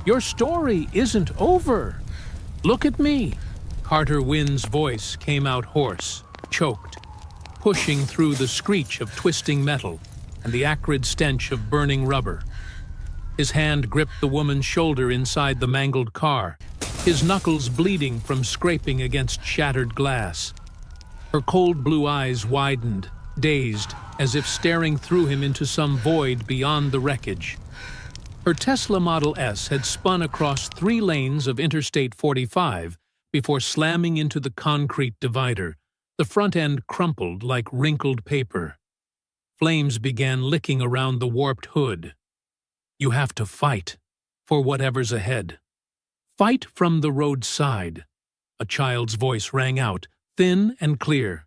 Your story isn't over. Look at me. Carter Wynn's voice came out hoarse, choked, pushing through the screech of twisting metal and the acrid stench of burning rubber. His hand gripped the woman's shoulder inside the mangled car, his knuckles bleeding from scraping against shattered glass. Her cold blue eyes widened, dazed, as if staring through him into some void beyond the wreckage. Her Tesla Model S had spun across 3 lanes of Interstate 45 before slamming into the concrete divider, the front end crumpled like wrinkled paper. Flames began licking around the warped hood. You have to fight for whatever's ahead. Fight from the roadside. A child's voice rang out, thin and clear.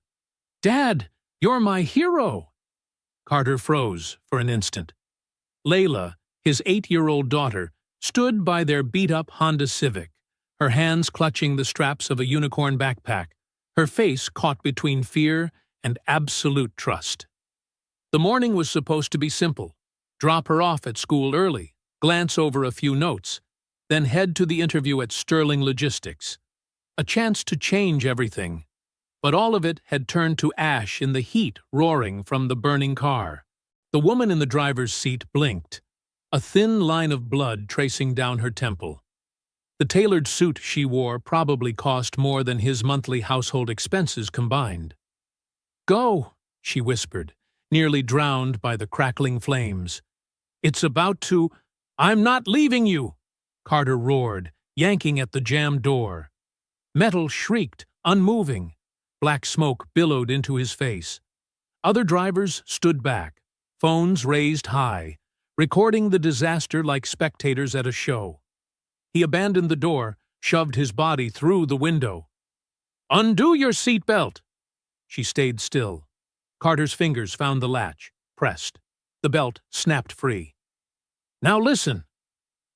Dad, you're my hero! Carter froze for an instant. Layla, his 8-year-old daughter, stood by their beat-up Honda Civic, her hands clutching the straps of a unicorn backpack, her face caught between fear and absolute trust. The morning was supposed to be simple. Drop her off at school early, glance over a few notes, then head to the interview at Sterling Logistics. A chance to change everything. But all of it had turned to ash in the heat roaring from the burning car. The woman in the driver's seat blinked, a thin line of blood tracing down her temple. The tailored suit she wore probably cost more than his monthly household expenses combined. Go, she whispered, nearly drowned by the crackling flames. It's about to— I'm not leaving you! Carter roared, yanking at the jammed door. Metal shrieked, unmoving. Black smoke billowed into his face. Other drivers stood back, phones raised high, recording the disaster like spectators at a show. He abandoned the door, shoved his body through the window. Undo your seatbelt! She stayed still. Carter's fingers found the latch, pressed. The belt snapped free. Now listen.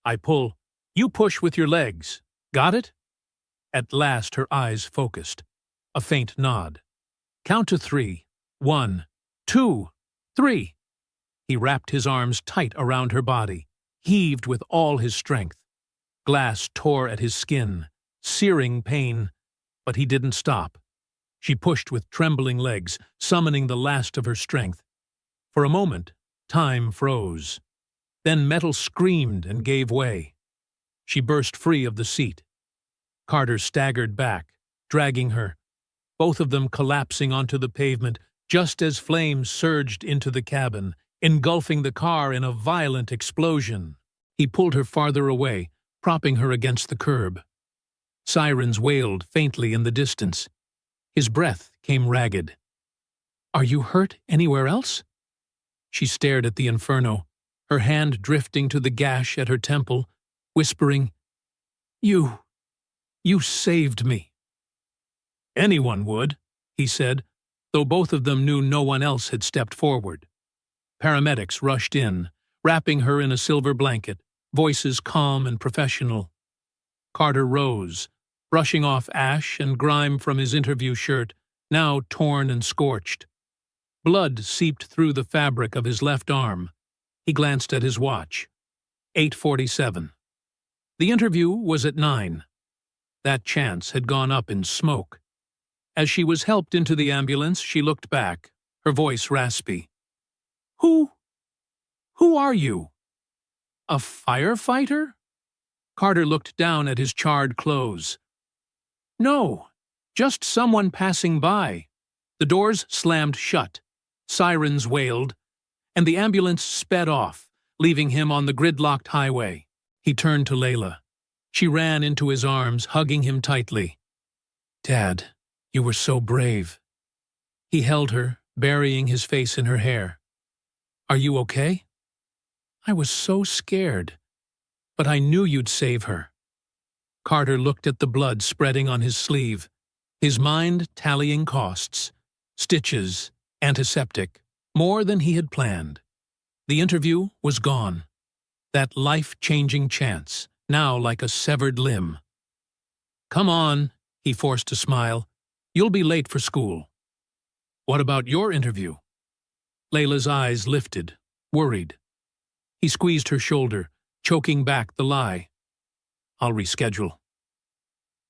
I pull. You push with your legs. Got it? At last her eyes focused. A faint nod. Count to 3. 1, 2, 3. He wrapped his arms tight around her body, heaved with all his strength. Glass tore at his skin, searing pain, but he didn't stop. She pushed with trembling legs, summoning the last of her strength. For a moment, time froze. Then metal screamed and gave way. She burst free of the seat. Carter staggered back, dragging her, both of them collapsing onto the pavement just as flames surged into the cabin, engulfing the car in a violent explosion. He pulled her farther away, propping her against the curb. Sirens wailed faintly in the distance. His breath came ragged. Are you hurt anywhere else? She stared at the inferno, her hand drifting to the gash at her temple, whispering, You saved me. Anyone would, he said, though both of them knew no one else had stepped forward. Paramedics rushed in, wrapping her in a silver blanket, voices calm and professional. Carter rose, brushing off ash and grime from his interview shirt, now torn and scorched. Blood seeped through the fabric of his left arm. He glanced at his watch. 8:47. The interview was at 9. That chance had gone up in smoke. As she was helped into the ambulance, she looked back, her voice raspy. Who are you? A firefighter? Carter looked down at his charred clothes. No, just someone passing by. The doors slammed shut, sirens wailed, and the ambulance sped off, leaving him on the gridlocked highway. He turned to Layla. She ran into his arms, hugging him tightly. Dad, you were so brave. He held her, burying his face in her hair. Are you okay? I was so scared, but I knew you'd save her. Carter looked at the blood spreading on his sleeve, his mind tallying costs, stitches, antiseptic, more than he had planned. The interview was gone. That life-changing chance, now like a severed limb. Come on, he forced a smile. You'll be late for school. What about your interview? Layla's eyes lifted, worried. He squeezed her shoulder, choking back the lie. I'll reschedule.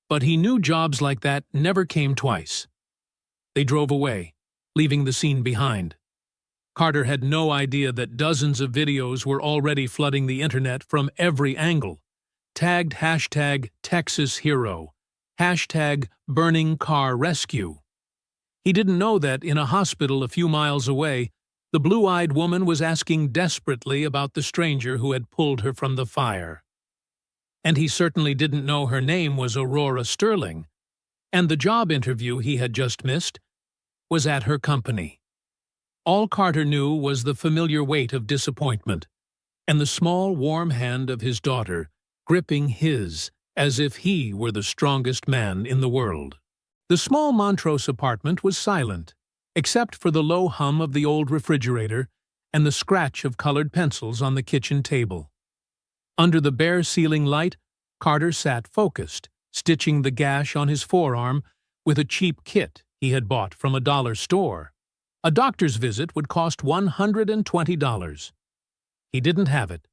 But he knew jobs like that never came twice. They drove away, leaving the scene behind. Carter had no idea that dozens of videos were already flooding the internet from every angle. Tagged hashtag Texas Hero, hashtag Burning Car Rescue. He didn't know that in a hospital a few miles away, the blue-eyed woman was asking desperately about the stranger who had pulled her from the fire. And he certainly didn't know her name was Aurora Sterling, and the job interview he had just missed was at her company. All Carter knew was the familiar weight of disappointment, and the small, warm hand of his daughter gripping his as if he were the strongest man in the world. The small Montrose apartment was silent, except for the low hum of the old refrigerator and the scratch of colored pencils on the kitchen table. Under the bare ceiling light, Carter sat focused, stitching the gash on his forearm with a cheap kit he had bought from a dollar store. A doctor's visit would cost $120. He didn't have it.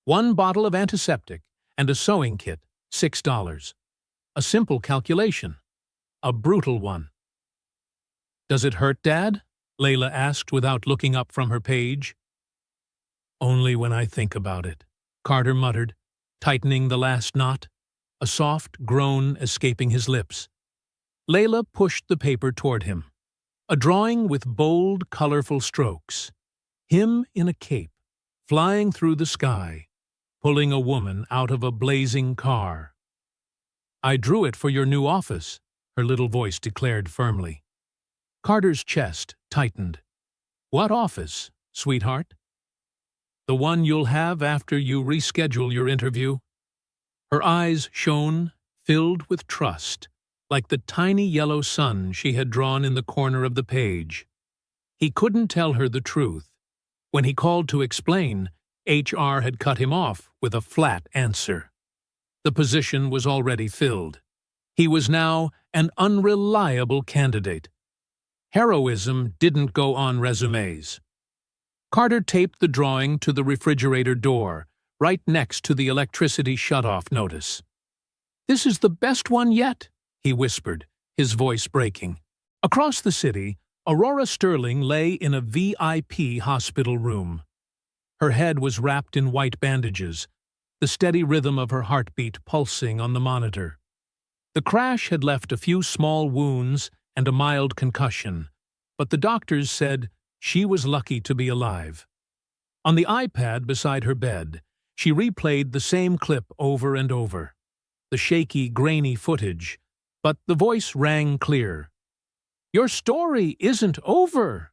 One bottle of antiseptic and a sewing kit, $6. A simple calculation. A brutal one. "Does it hurt, Dad?" Layla asked without looking up from her page. "Only when I think about it," Carter muttered, tightening the last knot, a soft groan escaping his lips. Layla pushed the paper toward him. A drawing with bold, colorful strokes. Him in a cape, flying through the sky, pulling a woman out of a blazing car. "I drew it for your new office," her little voice declared firmly. Carter's chest tightened. "What office, sweetheart?" "The one you'll have after you reschedule your interview." Her eyes shone, filled with trust, like the tiny yellow sun she had drawn in the corner of the page. He couldn't tell her the truth. When he called to explain, HR had cut him off with a flat answer. The position was already filled. He was now an unreliable candidate. Heroism didn't go on resumes. Carter taped the drawing to the refrigerator door, right next to the electricity shutoff notice. "This is the best one yet," he whispered, his voice breaking. Across the city, Aurora Sterling lay in a VIP hospital room. Her head was wrapped in white bandages, the steady rhythm of her heartbeat pulsing on the monitor. The crash had left a few small wounds and a mild concussion, but the doctors said she was lucky to be alive. On the iPad beside her bed, she replayed the same clip over and over. The shaky, grainy footage, but the voice rang clear. "Your story isn't over."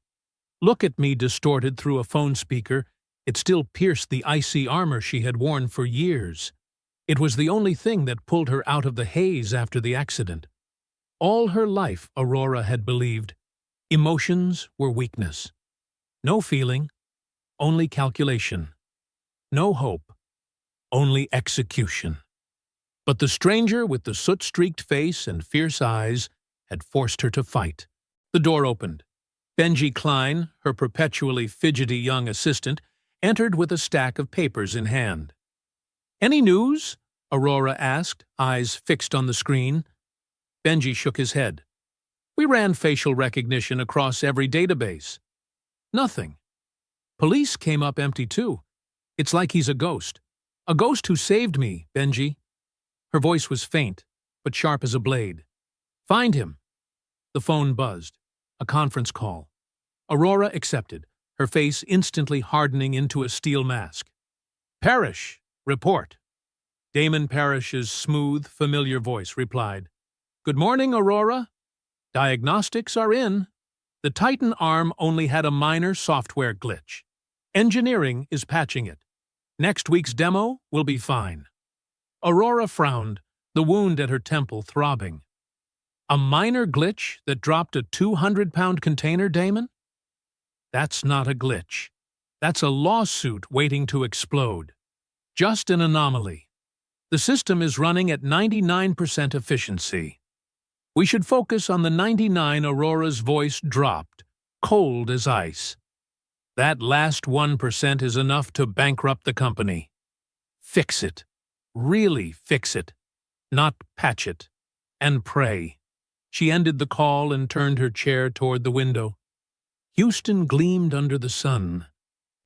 Look at me distorted through a phone speaker. It still pierced the icy armor she had worn for years. It was the only thing that pulled her out of the haze after the accident. All her life, Aurora had believed, emotions were weakness. No feeling, only calculation. No hope, only execution. But the stranger with the soot-streaked face and fierce eyes had forced her to fight. The door opened. Benji Klein, her perpetually fidgety young assistant, entered with a stack of papers in hand. "Any news?" Aurora asked, eyes fixed on the screen. Benji shook his head. "We ran facial recognition across every database. Nothing. Police came up empty too. It's like he's a ghost. A ghost who saved me, Benji." Her voice was faint, but sharp as a blade. "Find him." The phone buzzed. A conference call. Aurora accepted, her face instantly hardening into a steel mask. "Parrish, report." Damon Parrish's smooth, familiar voice replied. "Good morning, Aurora. Diagnostics are in. The Titan arm only had a minor software glitch. Engineering is patching it. Next week's demo will be fine." Aurora frowned, the wound at her temple throbbing. "A minor glitch that dropped a 200-pound container, Damon? That's not a glitch. That's a lawsuit waiting to explode. Just an anomaly. The system is running at 99% efficiency. We should focus on the 99." Aurora's voice dropped, cold as ice. "That last 1% is enough to bankrupt the company. Fix it. Really fix it, not patch it. And pray. She ended the call and turned her chair toward the window. Houston gleamed under the sun,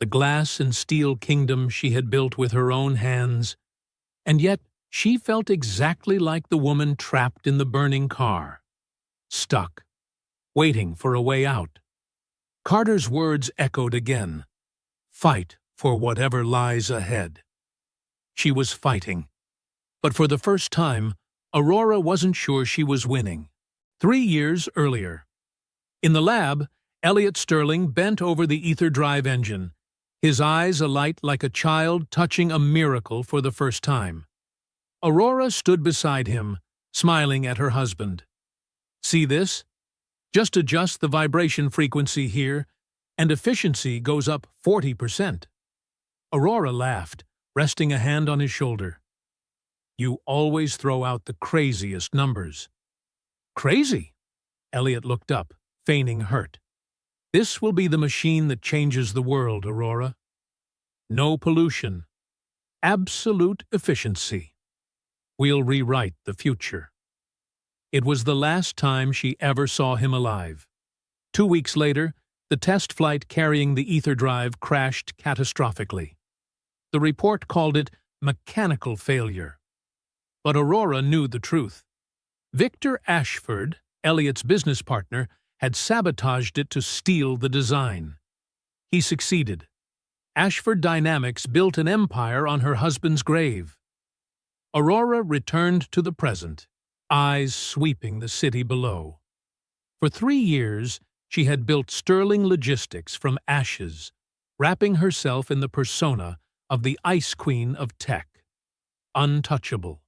the glass and steel kingdom she had built with her own hands, and yet she felt exactly like the woman trapped in the burning car, stuck, waiting for a way out. Carter's words echoed again. Fight for whatever lies ahead. She was fighting. But for the first time, Aurora wasn't sure she was winning. 3 years earlier. In the lab, Elliot Sterling bent over the ether drive engine, his eyes alight like a child touching a miracle for the first time. Aurora stood beside him, smiling at her husband. See this? Just adjust the vibration frequency here, and efficiency goes up 40%. Aurora laughed, resting a hand on his shoulder. You always throw out the craziest numbers. Crazy? Elliot looked up, feigning hurt. This will be the machine that changes the world, Aurora. No pollution. Absolute efficiency. We'll rewrite the future. It was the last time she ever saw him alive. 2 weeks later, the test flight carrying the ether drive crashed catastrophically. The report called it mechanical failure. But Aurora knew the truth. Victor Ashford, Elliot's business partner, had sabotaged it to steal the design. He succeeded. Ashford Dynamics built an empire on her husband's grave. Aurora returned to the present, eyes sweeping the city below. For 3 years, she had built Sterling Logistics from ashes, wrapping herself in the persona of the Ice Queen of tech. Untouchable,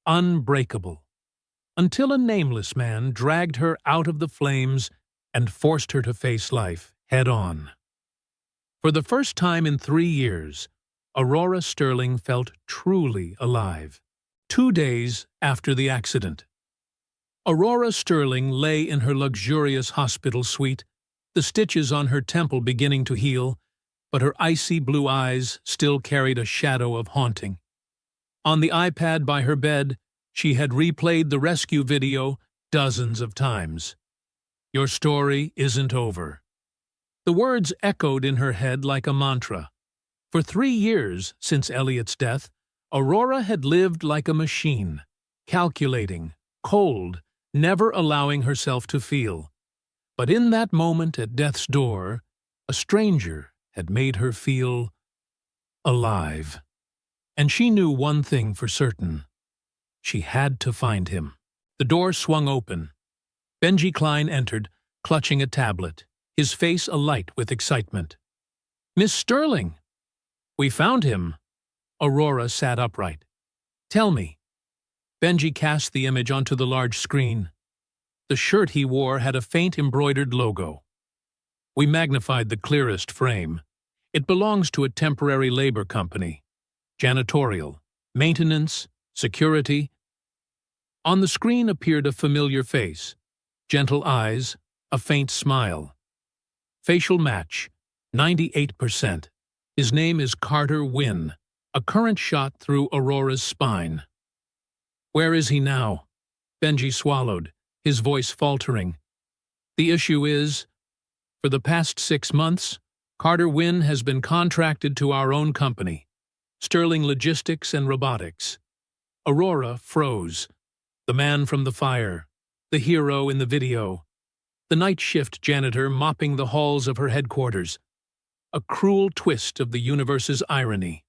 unbreakable, until a nameless man dragged her out of the flames and forced her to face life head-on. For the first time in 3 years, Aurora Sterling felt truly alive. 2 days after the accident. Aurora Sterling lay in her luxurious hospital suite, the stitches on her temple beginning to heal, but her icy blue eyes still carried a shadow of haunting. On the iPad by her bed, she had replayed the rescue video dozens of times. Your story isn't over. The words echoed in her head like a mantra. For 3 years since Elliot's death, Aurora had lived like a machine, calculating, cold, never allowing herself to feel. But in that moment at death's door, a stranger had made her feel alive. And she knew one thing for certain. She had to find him. The door swung open. Benji Klein entered, clutching a tablet, his face alight with excitement. Miss Sterling! We found him. Aurora sat upright. Tell me. Benji cast the image onto the large screen. The shirt he wore had a faint embroidered logo. We magnified the clearest frame. It belongs to a temporary labor company. Janitorial, maintenance, security. On the screen appeared a familiar face, gentle eyes, a faint smile. Facial match, 98%. His name is Carter Wynn, a current shot through Aurora's spine. Where is he now? Benji swallowed, his voice faltering. The issue is, for the past 6 months, Carter Wynn has been contracted to our own company, Sterling Logistics and Robotics. Aurora froze. The man from the fire, the hero in the video, the night shift janitor mopping the halls of her headquarters. A cruel twist of the universe's irony.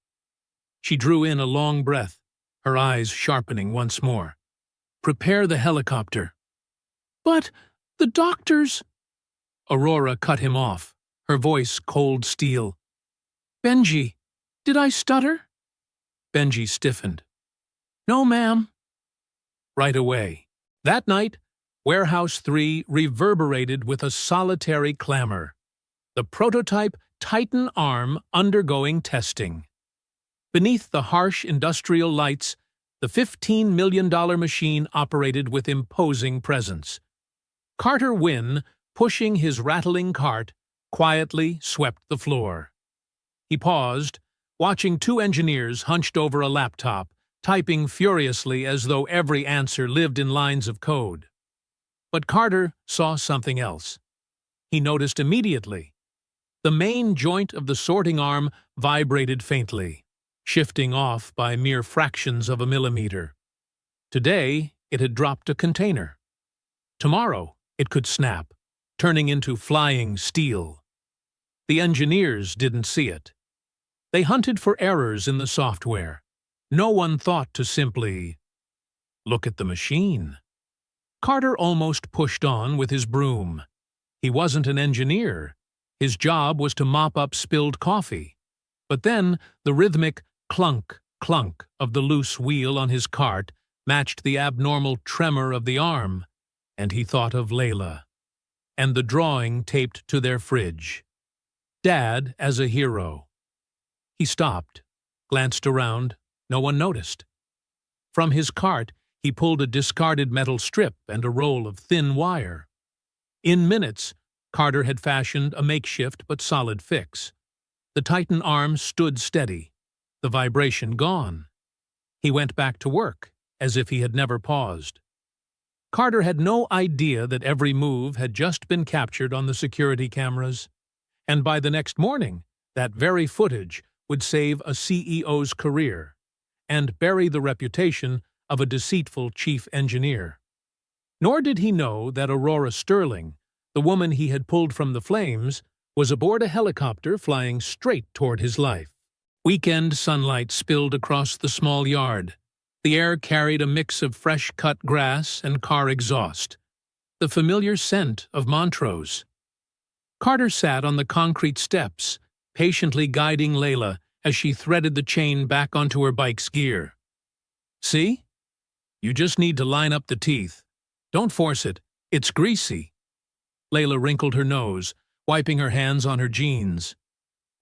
She drew in a long breath, her eyes sharpening once more. Prepare the helicopter. But the doctors... Aurora cut him off, her voice cold steel. Benji, did I stutter? Benji stiffened. No, ma'am. Right away. That night, Warehouse 3 reverberated with a solitary clamor. The prototype Titan arm undergoing testing. Beneath the harsh industrial lights, the $15 million machine operated with imposing presence. Carter Wynn, pushing his rattling cart, quietly swept the floor. He paused, watching 2 engineers hunched over a laptop, typing furiously as though every answer lived in lines of code. But Carter saw something else. He noticed immediately. The main joint of the sorting arm vibrated faintly, shifting off by mere fractions of a millimeter. Today, it had dropped a container. Tomorrow, it could snap, turning into flying steel. The engineers didn't see it. They hunted for errors in the software. No one thought to simply look at the machine. Carter almost pushed on with his broom. He wasn't an engineer. His job was to mop up spilled coffee. But then the rhythmic clunk, clunk of the loose wheel on his cart matched the abnormal tremor of the arm, and he thought of Layla, and the drawing taped to their fridge. Dad as a hero. He stopped, glanced around. No one noticed. From his cart, he pulled a discarded metal strip and a roll of thin wire. In minutes, Carter had fashioned a makeshift but solid fix. The Titan arm stood steady, the vibration gone. He went back to work, as if he had never paused. Carter had no idea that every move had just been captured on the security cameras, and by the next morning, that very footage would save a CEO's career and bury the reputation of a deceitful chief engineer. Nor did he know that Aurora Sterling, the woman he had pulled from the flames, was aboard a helicopter flying straight toward his life. Weekend sunlight spilled across the small yard. The air carried a mix of fresh-cut grass and car exhaust, the familiar scent of Montrose. Carter sat on the concrete steps, patiently guiding Layla as she threaded the chain back onto her bike's gear. See? You just need to line up the teeth. Don't force it. It's greasy. Layla wrinkled her nose, wiping her hands on her jeans.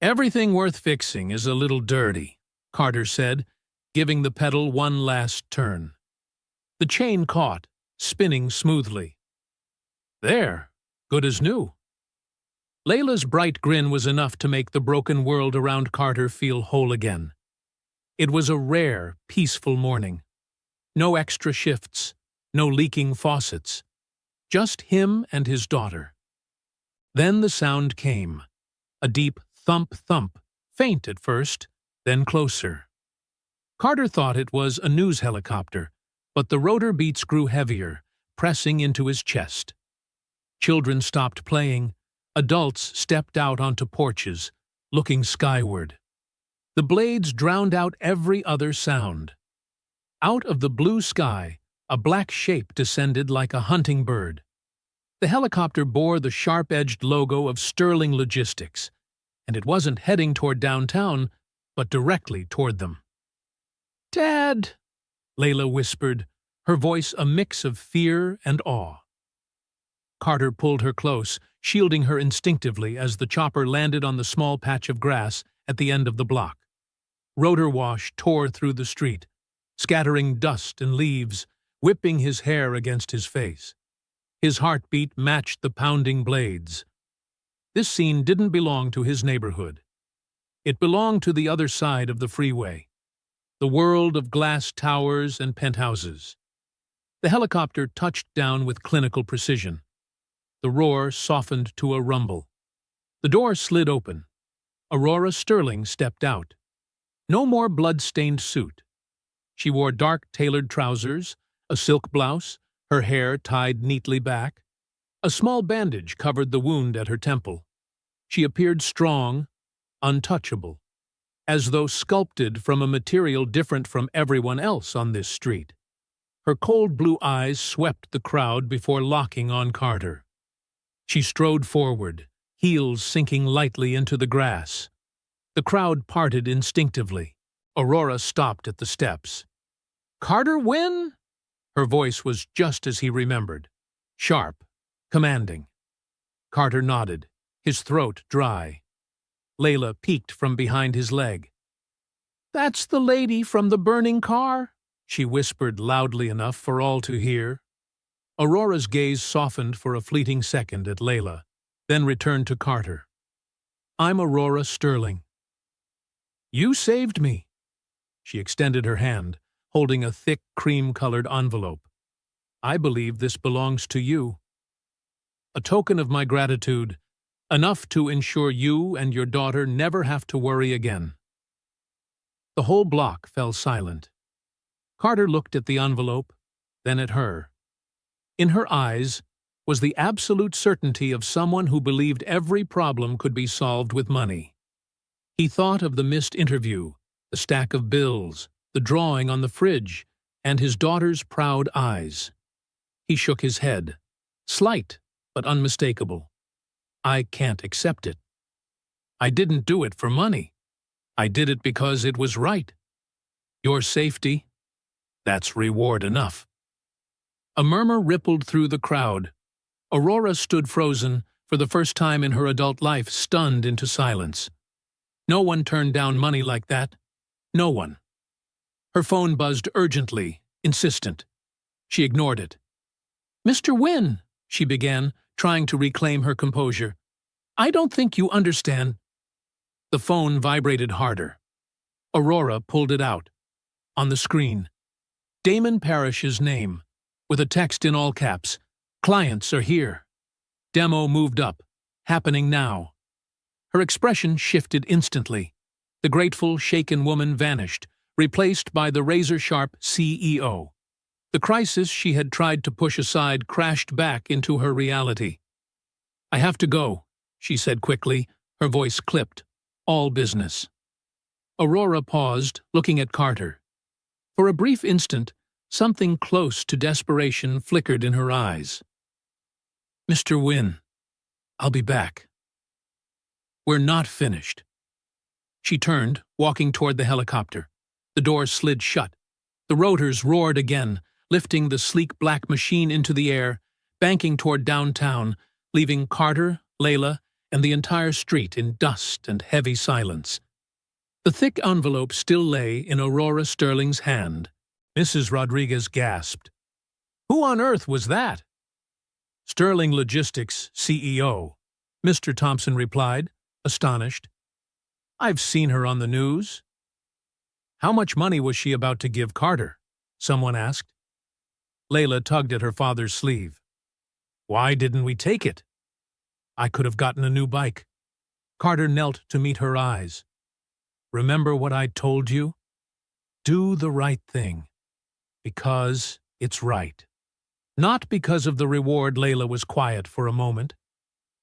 Everything worth fixing is a little dirty, Carter said, giving the pedal one last turn. The chain caught, spinning smoothly. There, good as new. Layla's bright grin was enough to make the broken world around Carter feel whole again. It was a rare, peaceful morning. No extra shifts, no leaking faucets. Just him and his daughter. Then the sound came. A deep thump-thump, faint at first, then closer. Carter thought it was a news helicopter, but the rotor beats grew heavier, pressing into his chest. Children stopped playing. Adults stepped out onto porches, looking skyward. The blades drowned out every other sound. Out of the blue sky, a black shape descended like a hunting bird. The helicopter bore the sharp-edged logo of Sterling Logistics, and it wasn't heading toward downtown, but directly toward them. "Dad," Layla whispered, her voice a mix of fear and awe. Carter pulled her close, shielding her instinctively as the chopper landed on the small patch of grass at the end of the block. Rotor wash tore through the street, scattering dust and leaves, whipping his hair against his face. His heartbeat matched the pounding blades. This scene didn't belong to his neighborhood. It belonged to the other side of the freeway, the world of glass towers and penthouses. The helicopter touched down with clinical precision. The roar softened to a rumble. The door slid open. Aurora Sterling stepped out. No more blood-stained suit. She wore dark tailored trousers, a silk blouse, her hair tied neatly back. A small bandage covered the wound at her temple. She appeared strong, untouchable, as though sculpted from a material different from everyone else on this street. Her cold blue eyes swept the crowd before locking on Carter. She strode forward, heels sinking lightly into the grass. The crowd parted instinctively. Aurora stopped at the steps. "Carter win?" Her voice was just as he remembered. Sharp, commanding. Carter nodded, his throat dry. Layla peeked from behind his leg. "That's the lady from the burning car," she whispered loudly enough for all to hear. Aurora's gaze softened for a fleeting second at Layla, then returned to Carter. "I'm Aurora Sterling." "You saved me." She extended her hand, holding a thick, cream-colored envelope. "I believe this belongs to you. A token of my gratitude, enough to ensure you and your daughter never have to worry again." The whole block fell silent. Carter looked at the envelope, then at her. In her eyes was the absolute certainty of someone who believed every problem could be solved with money. He thought of the missed interview, the stack of bills, the drawing on the fridge, and his daughter's proud eyes. He shook his head, slight but unmistakable. "I can't accept it. I didn't do it for money. I did it because it was right. Your safety, that's reward enough." A murmur rippled through the crowd. Aurora stood frozen, for the first time in her adult life, stunned into silence. No one turned down money like that. No one. Her phone buzzed urgently, insistent. She ignored it. "Mr. Wynne," she began, trying to reclaim her composure. "I don't think you understand." The phone vibrated harder. Aurora pulled it out. On the screen, Damon Parrish's name, with a text in all caps. "Clients are here." Demo moved up. "Happening now." Her expression shifted instantly. The grateful, shaken woman vanished, replaced by the razor-sharp CEO. The crisis she had tried to push aside crashed back into her reality. "I have to go," she said quickly, her voice clipped. "All business." Aurora paused, looking at Carter. For a brief instant, something close to desperation flickered in her eyes. "Mr. Wynne, I'll be back. We're not finished." She turned, walking toward the helicopter. The door slid shut. The rotors roared again, lifting the sleek black machine into the air, banking toward downtown, leaving Carter, Layla, and the entire street in dust and heavy silence. The thick envelope still lay in Aurora Sterling's hand. Mrs. Rodriguez gasped. "Who on earth was that?" "Sterling Logistics CEO," Mr. Thompson replied, astonished. "I've seen her on the news." "How much money was she about to give Carter?" someone asked. Layla tugged at her father's sleeve. "Why didn't we take it?" "I could have gotten a new bike." Carter knelt to meet her eyes. "Remember what I told you? Do the right thing. Because it's right." Not because of the reward. Layla was quiet for a moment,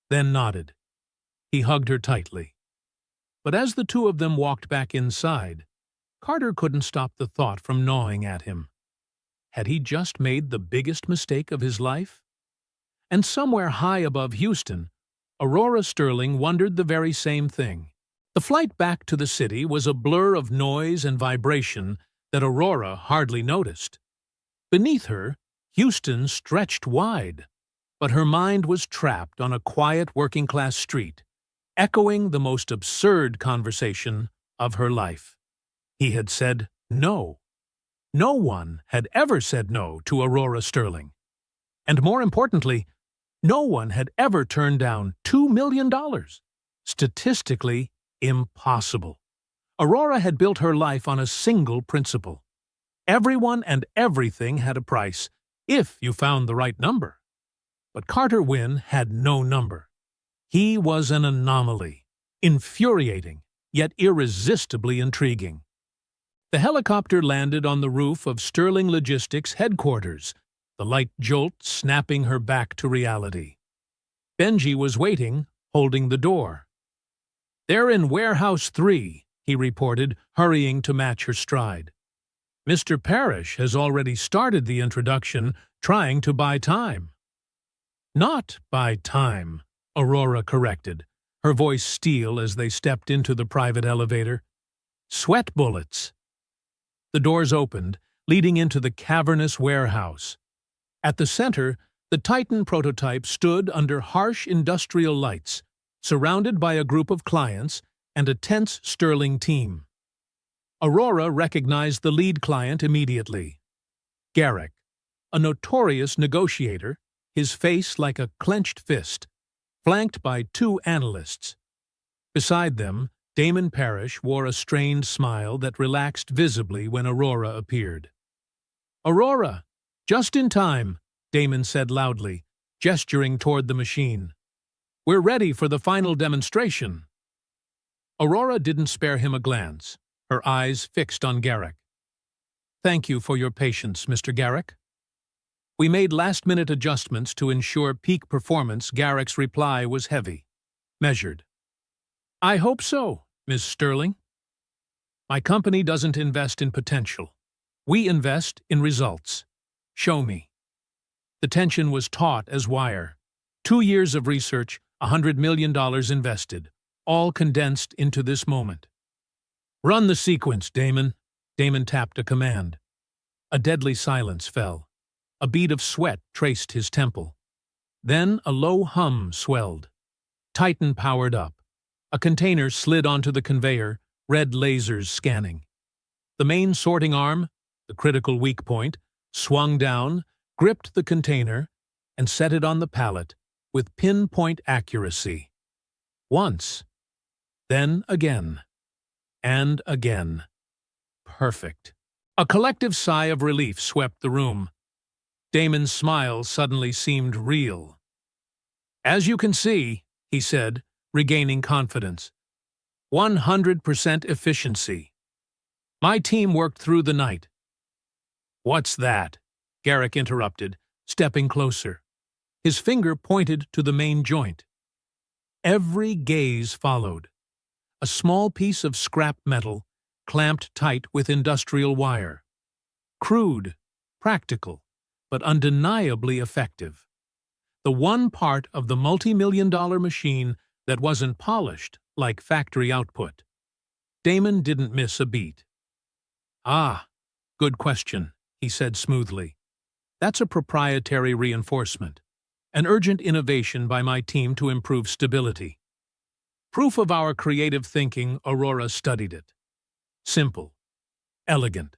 then nodded. He hugged her tightly. But as the two of them walked back inside, Carter couldn't stop the thought from gnawing at him. Had he just made the biggest mistake of his life? And somewhere high above Houston, Aurora Sterling wondered the very same thing. The flight back to the city was a blur of noise and vibration that Aurora hardly noticed. Beneath her, Houston stretched wide, but her mind was trapped on a quiet working-class street, echoing the most absurd conversation of her life. He had said no. No one had ever said no to Aurora Sterling. And more importantly, no one had ever turned down $2 million. Statistically impossible. Aurora had built her life on a single principle. Everyone and everything had a price, if you found the right number. But Carter Wynne had no number. He was an anomaly, infuriating, yet irresistibly intriguing. The helicopter landed on the roof of Sterling Logistics headquarters, the light jolt snapping her back to reality. Benji was waiting, holding the door. "They're in Warehouse 3, he reported, hurrying to match her stride. "Mr. Parrish has already started the introduction, trying to buy time." "Not buy time," Aurora corrected, her voice steel as they stepped into the private elevator. "Sweat bullets." The doors opened, leading into the cavernous warehouse. At the center, the Titan prototype stood under harsh industrial lights, surrounded by a group of clients and a tense Sterling team. Aurora recognized the lead client immediately. Garrick, a notorious negotiator, his face like a clenched fist, flanked by two analysts. Beside them, Damon Parrish wore a strained smile that relaxed visibly when Aurora appeared. "Aurora! Just in time," Damon said loudly, gesturing toward the machine. "We're ready for the final demonstration." Aurora didn't spare him a glance, her eyes fixed on Garrick. "Thank you for your patience, Mr. Garrick." "We made last-minute adjustments to ensure peak performance." Garrick's reply was heavy, measured. "I hope so, Ms. Sterling. My company doesn't invest in potential. We invest in results. Show me." The tension was taut as wire. 2 years of research, $100 million invested, all condensed into this moment. "Run the sequence, Damon." Damon tapped a command. A deadly silence fell. A bead of sweat traced his temple. Then a low hum swelled. Titan powered up. A container slid onto the conveyor, red lasers scanning. The main sorting arm, the critical weak point, swung down, gripped the container, and set it on the pallet with pinpoint accuracy. Once. Then again. And again. Perfect. A collective sigh of relief swept the room. Damon's smile suddenly seemed real. "As you can see," he said, regaining confidence, 100% efficiency. My team worked through the night." "What's that?" Garrick interrupted, stepping closer. His finger pointed to the main joint. Every gaze followed. A small piece of scrap metal, clamped tight with industrial wire. Crude, practical, but undeniably effective. The one part of the multi-million-dollar machine that wasn't polished like factory output. Damon didn't miss a beat. "Ah, good question," he said smoothly. "That's a proprietary reinforcement, an urgent innovation by my team to improve stability. Proof of our creative thinking. Aurora studied it. Simple, elegant.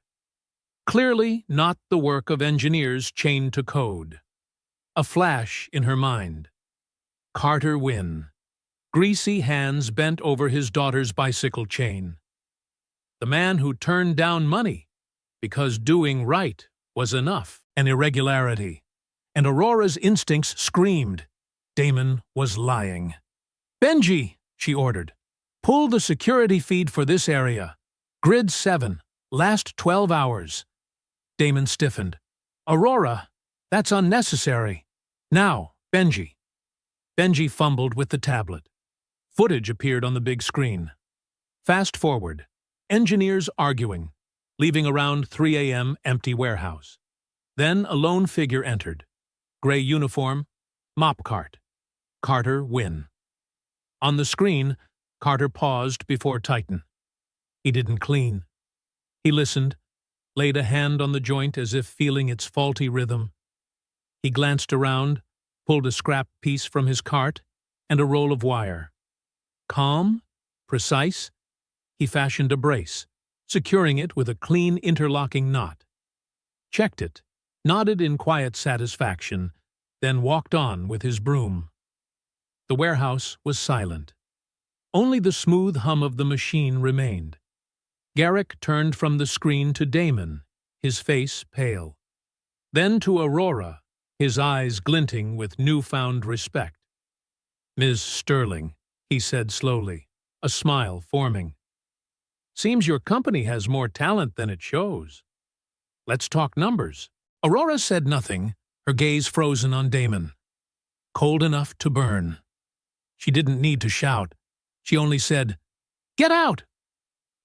Clearly not the work of engineers chained to code. A flash in her mind. Carter Wynn. Greasy hands bent over his daughter's bicycle chain. The man who turned down money because doing right was enough. An irregularity. And Aurora's instincts screamed. Damon was lying. "Benji," she ordered, "pull the security feed for this area. Grid 7, last 12 hours. Damon stiffened. "Aurora, that's unnecessary. Now, Benji." Benji fumbled with the tablet. Footage appeared on the big screen. Fast forward. Engineers arguing, leaving around 3 a.m. empty warehouse. Then a lone figure entered. Gray uniform, mop cart. Carter Wynn. On the screen, Carter paused before Titan. He didn't clean. He listened, laid a hand on the joint as if feeling its faulty rhythm. He glanced around, pulled a scrap piece from his cart, and a roll of wire. Calm, precise, he fashioned a brace, securing it with a clean interlocking knot. Checked it, nodded in quiet satisfaction, then walked on with his broom. The warehouse was silent. Only the smooth hum of the machine remained. Garrick turned from the screen to Damon, his face pale. Then to Aurora, his eyes glinting with newfound respect. "Ms. Sterling," he said slowly, a smile forming. "Seems your company has more talent than it shows. Let's talk numbers." Aurora said nothing, her gaze frozen on Damon. Cold enough to burn. She didn't need to shout. She only said, "Get out!"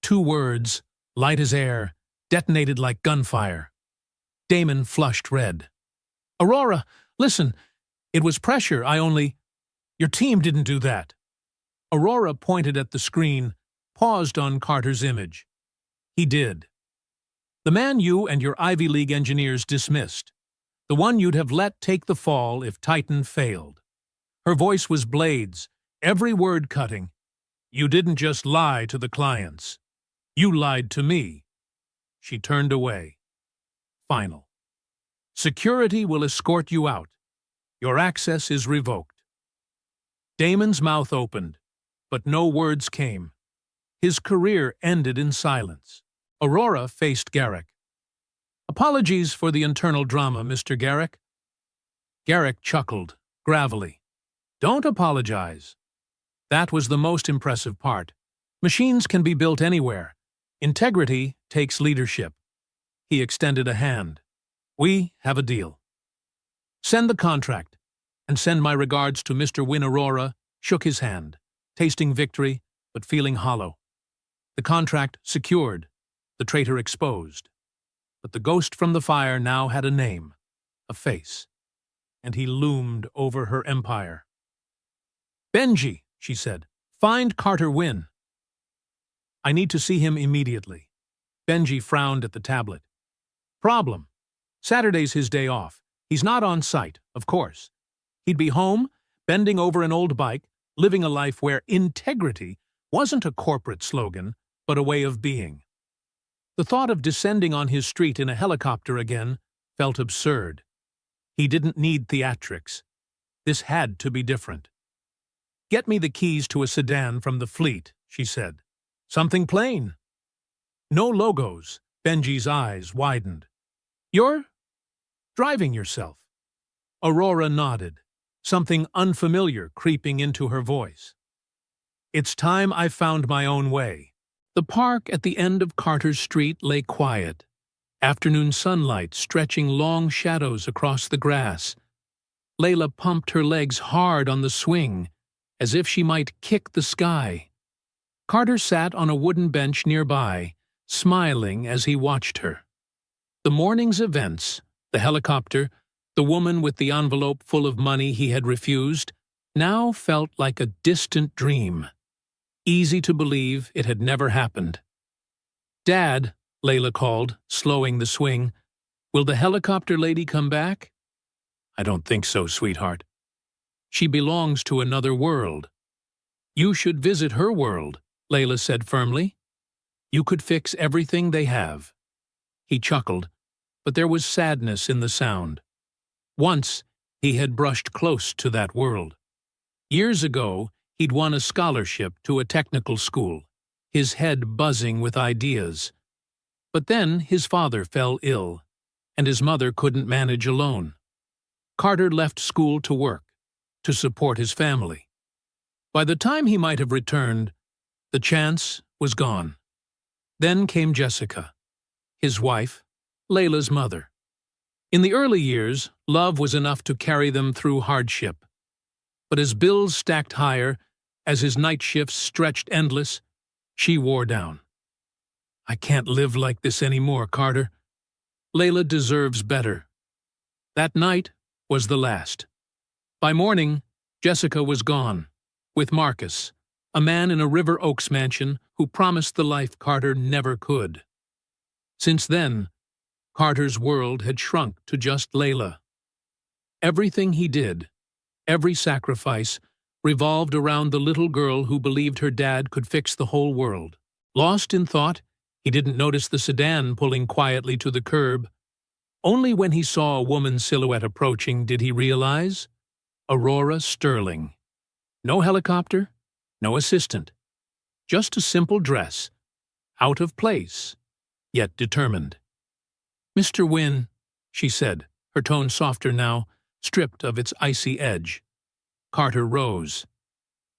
2 words, light as air, detonated like gunfire. Damon flushed red. "Aurora, listen, it was pressure. Your team didn't do that." Aurora pointed at the screen, paused on Carter's image. "He did. The man you and your Ivy League engineers dismissed. The one you'd have let take the fall if Titan failed." Her voice was blades, every word cutting. "You didn't just lie to the clients. You lied to me." She turned away. Final. "Security will escort you out. Your access is revoked." Damon's mouth opened, but no words came. His career ended in silence. Aurora faced Garrick. Apologies for the internal drama, Mr. Garrick. Garrick chuckled, gravelly. Don't apologize. That was the most impressive part. Machines can be built anywhere. Integrity takes leadership. He extended a hand. We have a deal. Send the contract, and send my regards to Mr. Wynne. Aurora shook his hand, tasting victory, but feeling hollow. The contract secured, the traitor exposed. But the ghost from the fire now had a name, a face, and he loomed over her empire. Benji, she said, find Carter Wynne. I need to see him immediately. Benji frowned at the tablet. Problem. Saturday's his day off. He's not on site, of course. He'd be home, bending over an old bike, living a life where integrity wasn't a corporate slogan, but a way of being. The thought of descending on his street in a helicopter again felt absurd. He didn't need theatrics. This had to be different. Get me the keys to a sedan from the fleet, she said. Something plain. No logos. Benji's eyes widened. You're driving yourself. Aurora nodded, something unfamiliar creeping into her voice. It's time I found my own way. The park at the end of Carter's Street lay quiet, afternoon sunlight stretching long shadows across the grass. Layla pumped her legs hard on the swing, as if she might kick the sky. Carter sat on a wooden bench nearby, smiling as he watched her. The morning's events, the helicopter, the woman with the envelope full of money he had refused, now felt like a distant dream. Easy to believe it had never happened. Dad, Layla called, slowing the swing. Will the helicopter lady come back? I don't think so, sweetheart. She belongs to another world. You should visit her world, Layla said firmly. You could fix everything they have. He chuckled, but there was sadness in the sound. Once, he had brushed close to that world. Years ago, he'd won a scholarship to a technical school, his head buzzing with ideas. But then his father fell ill, and his mother couldn't manage alone. Carter left school to work, to support his family. By the time he might have returned, the chance was gone. Then came Jessica, his wife, Layla's mother. In the early years, love was enough to carry them through hardship. But as bills stacked higher, as his night shifts stretched endless, she wore down. I can't live like this anymore, Carter. Layla deserves better. That night was the last. By morning, Jessica was gone, with Marcus, a man in a River Oaks mansion who promised the life Carter never could. Since then, Carter's world had shrunk to just Layla. Everything he did, every sacrifice, revolved around the little girl who believed her dad could fix the whole world. Lost in thought, he didn't notice the sedan pulling quietly to the curb. Only when he saw a woman's silhouette approaching did he realize Aurora Sterling. No helicopter, no assistant. Just a simple dress, out of place, yet determined. Mr. Wynne, she said, her tone softer now, stripped of its icy edge. Carter rose.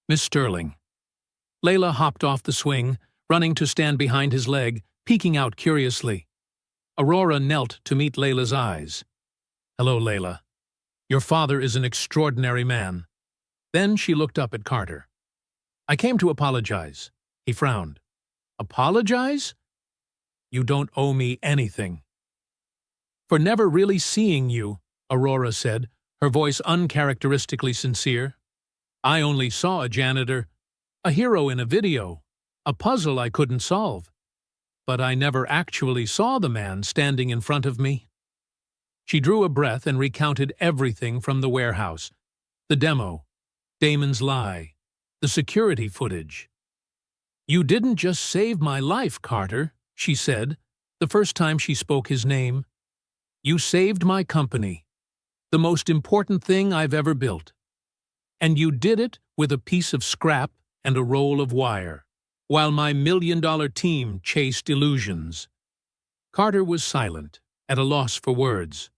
Miss Sterling. Layla hopped off the swing, running to stand behind his leg, peeking out curiously. Aurora knelt to meet Layla's eyes. Hello, Layla. Your father is an extraordinary man. Then she looked up at Carter. I came to apologize. He frowned. Apologize? You don't owe me anything. For never really seeing you, Aurora said, her voice uncharacteristically sincere. I only saw a janitor, a hero in a video, a puzzle I couldn't solve. But I never actually saw the man standing in front of me. She drew a breath and recounted everything from the warehouse, the demo, Damon's lie, the security footage. You didn't just save my life, Carter, she said, the first time she spoke his name. You saved my company, the most important thing I've ever built. And you did it with a piece of scrap and a roll of wire, while my $1 million team chased illusions. Carter was silent, at a loss for words.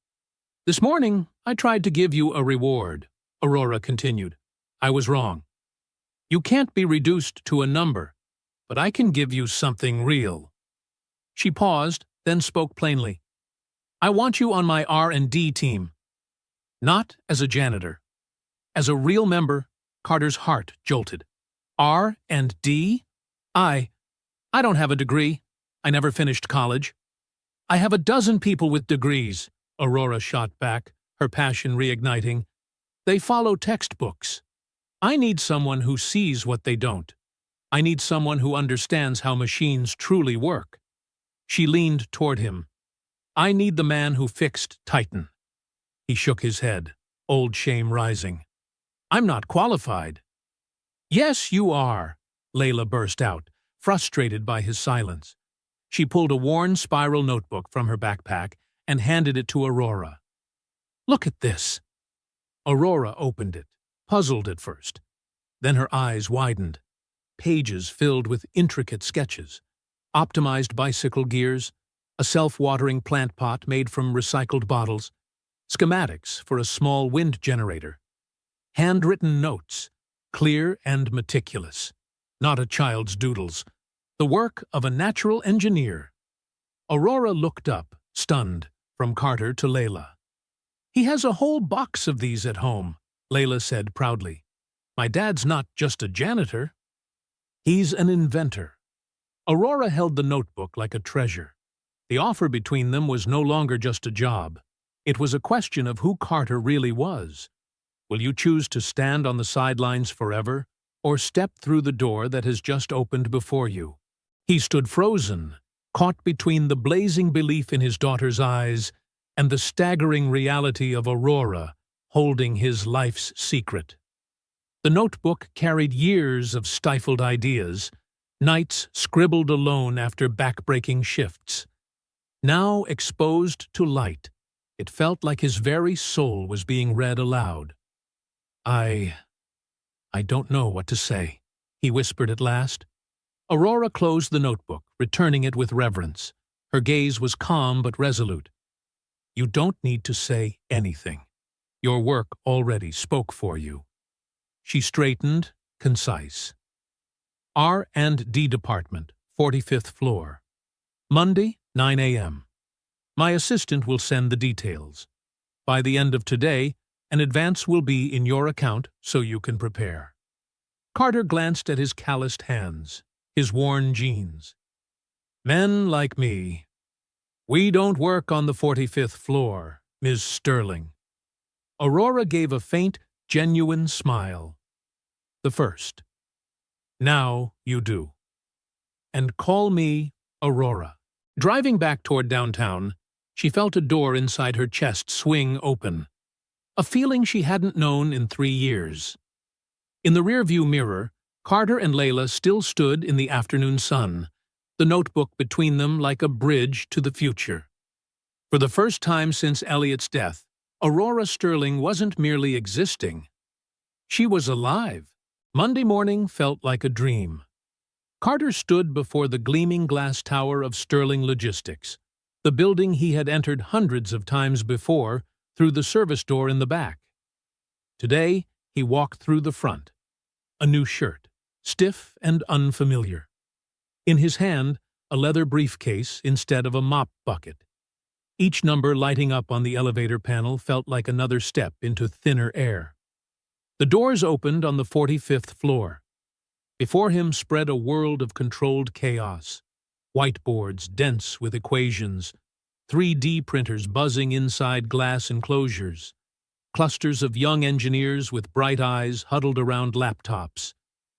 "This morning, I tried to give you a reward," Aurora continued. "I was wrong. You can't be reduced to a number, but I can give you something real." She paused, then spoke plainly. "I want you on my R&D team. Not as a janitor. As a real member." Carter's heart jolted. "R&D? I don't have a degree. I never finished college." "I have a dozen people with degrees," Aurora shot back, her passion reigniting. "They follow textbooks. I need someone who sees what they don't. I need someone who understands how machines truly work." She leaned toward him. "I need the man who fixed Titan." He shook his head, old shame rising. "I'm not qualified." "Yes, you are," Layla burst out, frustrated by his silence. She pulled a worn spiral notebook from her backpack and handed it to Aurora. "Look at this." Aurora opened it, puzzled at first. Then her eyes widened. Pages filled with intricate sketches, optimized bicycle gears, a self-watering plant pot made from recycled bottles, schematics for a small wind generator, handwritten notes, clear and meticulous, not a child's doodles, the work of a natural engineer. Aurora looked up, stunned, from Carter to Layla. "He has a whole box of these at home," Layla said proudly. "My dad's not just a janitor. He's an inventor." Aurora held the notebook like a treasure. The offer between them was no longer just a job. It was a question of who Carter really was. Will you choose to stand on the sidelines forever, or step through the door that has just opened before you? He stood frozen, caught between the blazing belief in his daughter's eyes and the staggering reality of Aurora holding his life's secret. The notebook carried years of stifled ideas, nights scribbled alone after back-breaking shifts. Now exposed to light, it felt like his very soul was being read aloud. I don't know what to say," he whispered at last. Aurora closed the notebook, returning it with reverence. Her gaze was calm but resolute. "You don't need to say anything. Your work already spoke for you." She straightened, concise. R&D Department, 45th floor. Monday, 9 a.m. My assistant will send the details. By the end of today, an advance will be in your account so you can prepare. Carter glanced at his calloused hands, his worn jeans. "Men like me. We don't work on the 45th floor, Ms. Sterling." Aurora gave a faint, genuine smile. "The first. Now you do. And call me Aurora." Driving back toward downtown, she felt a door inside her chest swing open. A feeling she hadn't known in 3 years. In the rearview mirror, Carter and Layla still stood in the afternoon sun, the notebook between them like a bridge to the future. For the first time since Elliot's death, Aurora Sterling wasn't merely existing. She was alive. Monday morning felt like a dream. Carter stood before the gleaming glass tower of Sterling Logistics, the building he had entered hundreds of times before through the service door in the back. Today, he walked through the front. A new shirt, stiff and unfamiliar. In his hand, a leather briefcase instead of a mop bucket. Each number lighting up on the elevator panel felt like another step into thinner air. The doors opened on the 45th floor. Before him spread a world of controlled chaos. Whiteboards dense with equations, 3D printers buzzing inside glass enclosures, clusters of young engineers with bright eyes huddled around laptops,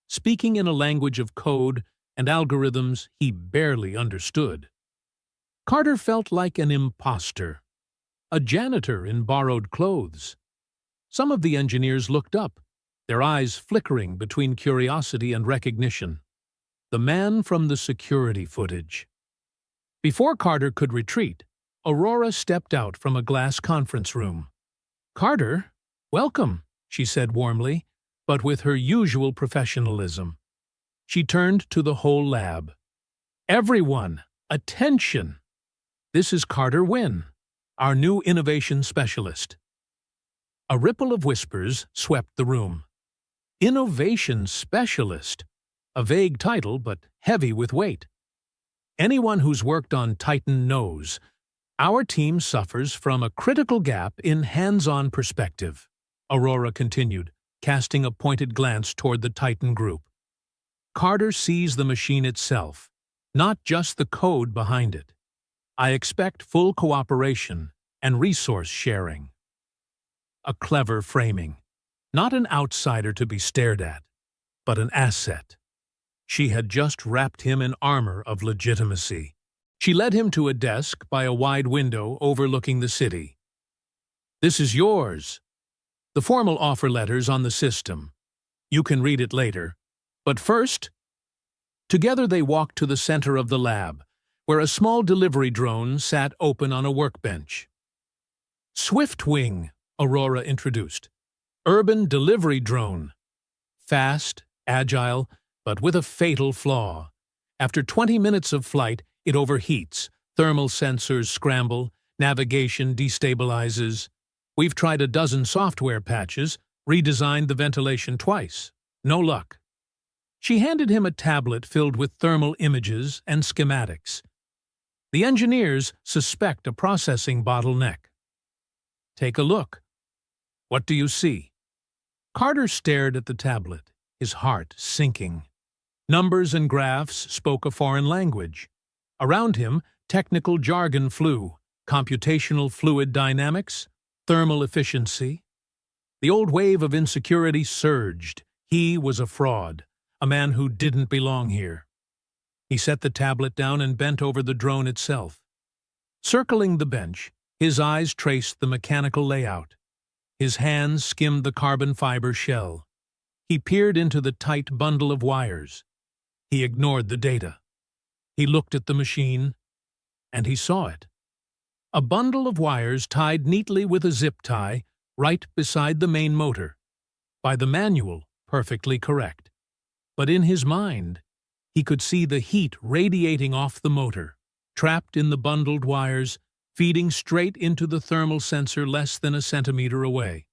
speaking in a language of code and algorithms he barely understood. Carter felt like an imposter, a janitor in borrowed clothes. Some of the engineers looked up, their eyes flickering between curiosity and recognition. The man from the security footage. Before Carter could retreat, Aurora stepped out from a glass conference room. "Carter, welcome," she said warmly, but with her usual professionalism. She turned to the whole lab. "Everyone, attention! This is Carter Wynn, our new innovation specialist." A ripple of whispers swept the room. Innovation specialist? A vague title, but heavy with weight. Anyone who's worked on Titan knows. Our team suffers from a critical gap in hands-on perspective, Aurora continued, casting a pointed glance toward the Titan group. Carter sees the machine itself, not just the code behind it. I expect full cooperation and resource sharing. A clever framing. Not an outsider to be stared at, but an asset. She had just wrapped him in armor of legitimacy. She led him to a desk by a wide window overlooking the city. "This is yours. The formal offer letter's on the system. You can read it later. But first—" Together they walked to the center of the lab, where a small delivery drone sat open on a workbench. "Swiftwing," Aurora introduced. "Urban delivery drone. Fast, agile, but with a fatal flaw. After 20 minutes of flight, it overheats, thermal sensors scramble, navigation destabilizes. We've tried a dozen software patches, redesigned the ventilation twice. No luck." She handed him a tablet filled with thermal images and schematics. "The engineers suspect a processing bottleneck." "Take a look. What do you see?" Carter stared at the tablet, his heart sinking. Numbers and graphs spoke a foreign language. Around him, technical jargon flew: computational fluid dynamics, thermal efficiency. The old wave of insecurity surged. He was a fraud, a man who didn't belong here. He set the tablet down and bent over the drone itself. Circling the bench, his eyes traced the mechanical layout. His hands skimmed the carbon fiber shell. He peered into the tight bundle of wires. He ignored the data. He looked at the machine, and he saw it. A bundle of wires tied neatly with a zip tie right beside the main motor. By the manual, perfectly correct. But in his mind, he could see the heat radiating off the motor, trapped in the bundled wires, feeding straight into the thermal sensor less than a centimeter away.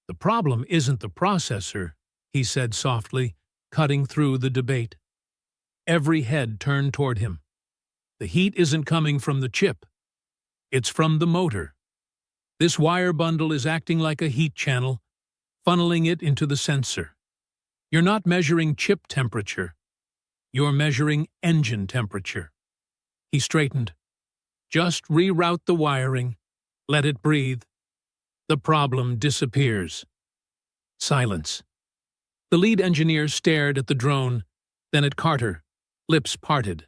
"The problem isn't the processor," he said softly, cutting through the debate. Every head turned toward him. "The heat isn't coming from the chip. It's from the motor. This wire bundle is acting like a heat channel, funneling it into the sensor. You're not measuring chip temperature. You're measuring engine temperature." He straightened. "Just reroute the wiring. Let it breathe. The problem disappears." Silence. The lead engineer stared at the drone, then at Carter, lips parted.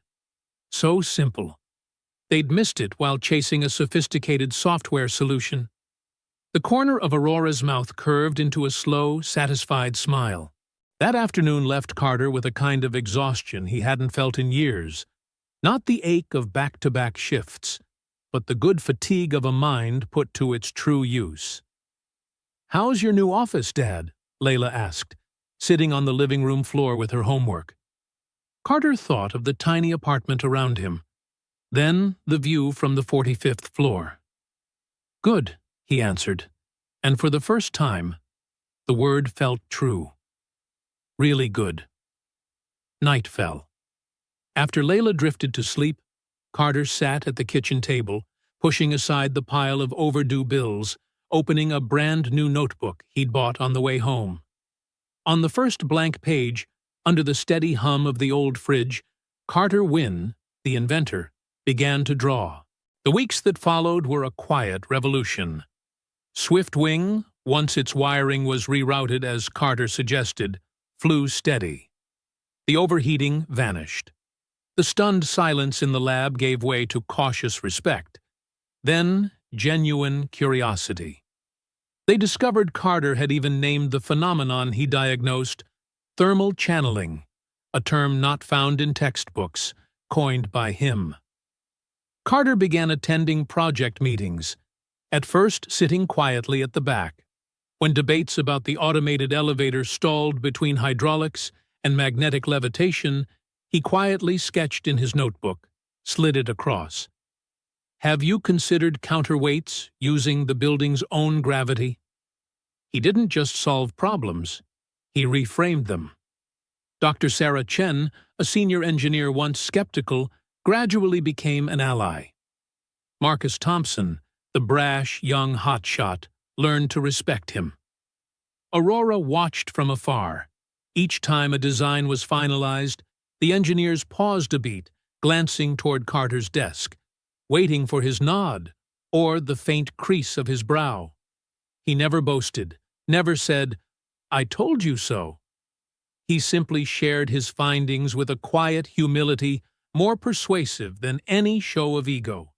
So simple. They'd missed it while chasing a sophisticated software solution. The corner of Aurora's mouth curved into a slow, satisfied smile. That afternoon left Carter with a kind of exhaustion he hadn't felt in years. Not the ache of back-to-back shifts, but the good fatigue of a mind put to its true use. "How's your new office, Dad?" Layla asked, sitting on the living room floor with her homework. Carter thought of the tiny apartment around him, then the view from the 45th floor. "Good," he answered, and for the first time, the word felt true. Really good. Night fell. After Layla drifted to sleep, Carter sat at the kitchen table, pushing aside the pile of overdue bills, opening a brand-new notebook he'd bought on the way home. On the first blank page, under the steady hum of the old fridge, Carter Wynne, the inventor, began to draw. The weeks that followed were a quiet revolution. Swiftwing, once its wiring was rerouted as Carter suggested, flew steady. The overheating vanished. The stunned silence in the lab gave way to cautious respect. Then, genuine curiosity. They discovered Carter had even named the phenomenon he diagnosed thermal channeling, a term not found in textbooks, coined by him. Carter began attending project meetings, at first sitting quietly at the back. When debates about the automated elevator stalled between hydraulics and magnetic levitation, he quietly sketched in his notebook, slid it across. Have you considered counterweights using the building's own gravity? He didn't just solve problems, he reframed them. Dr. Sarah Chen, a senior engineer once skeptical, gradually became an ally. Marcus Thompson, the brash young hotshot, learned to respect him. Aurora watched from afar. Each time a design was finalized, the engineers paused a beat, glancing toward Carter's desk, waiting for his nod or the faint crease of his brow. He never boasted, never said, "I told you so." He simply shared his findings with a quiet humility more persuasive than any show of ego.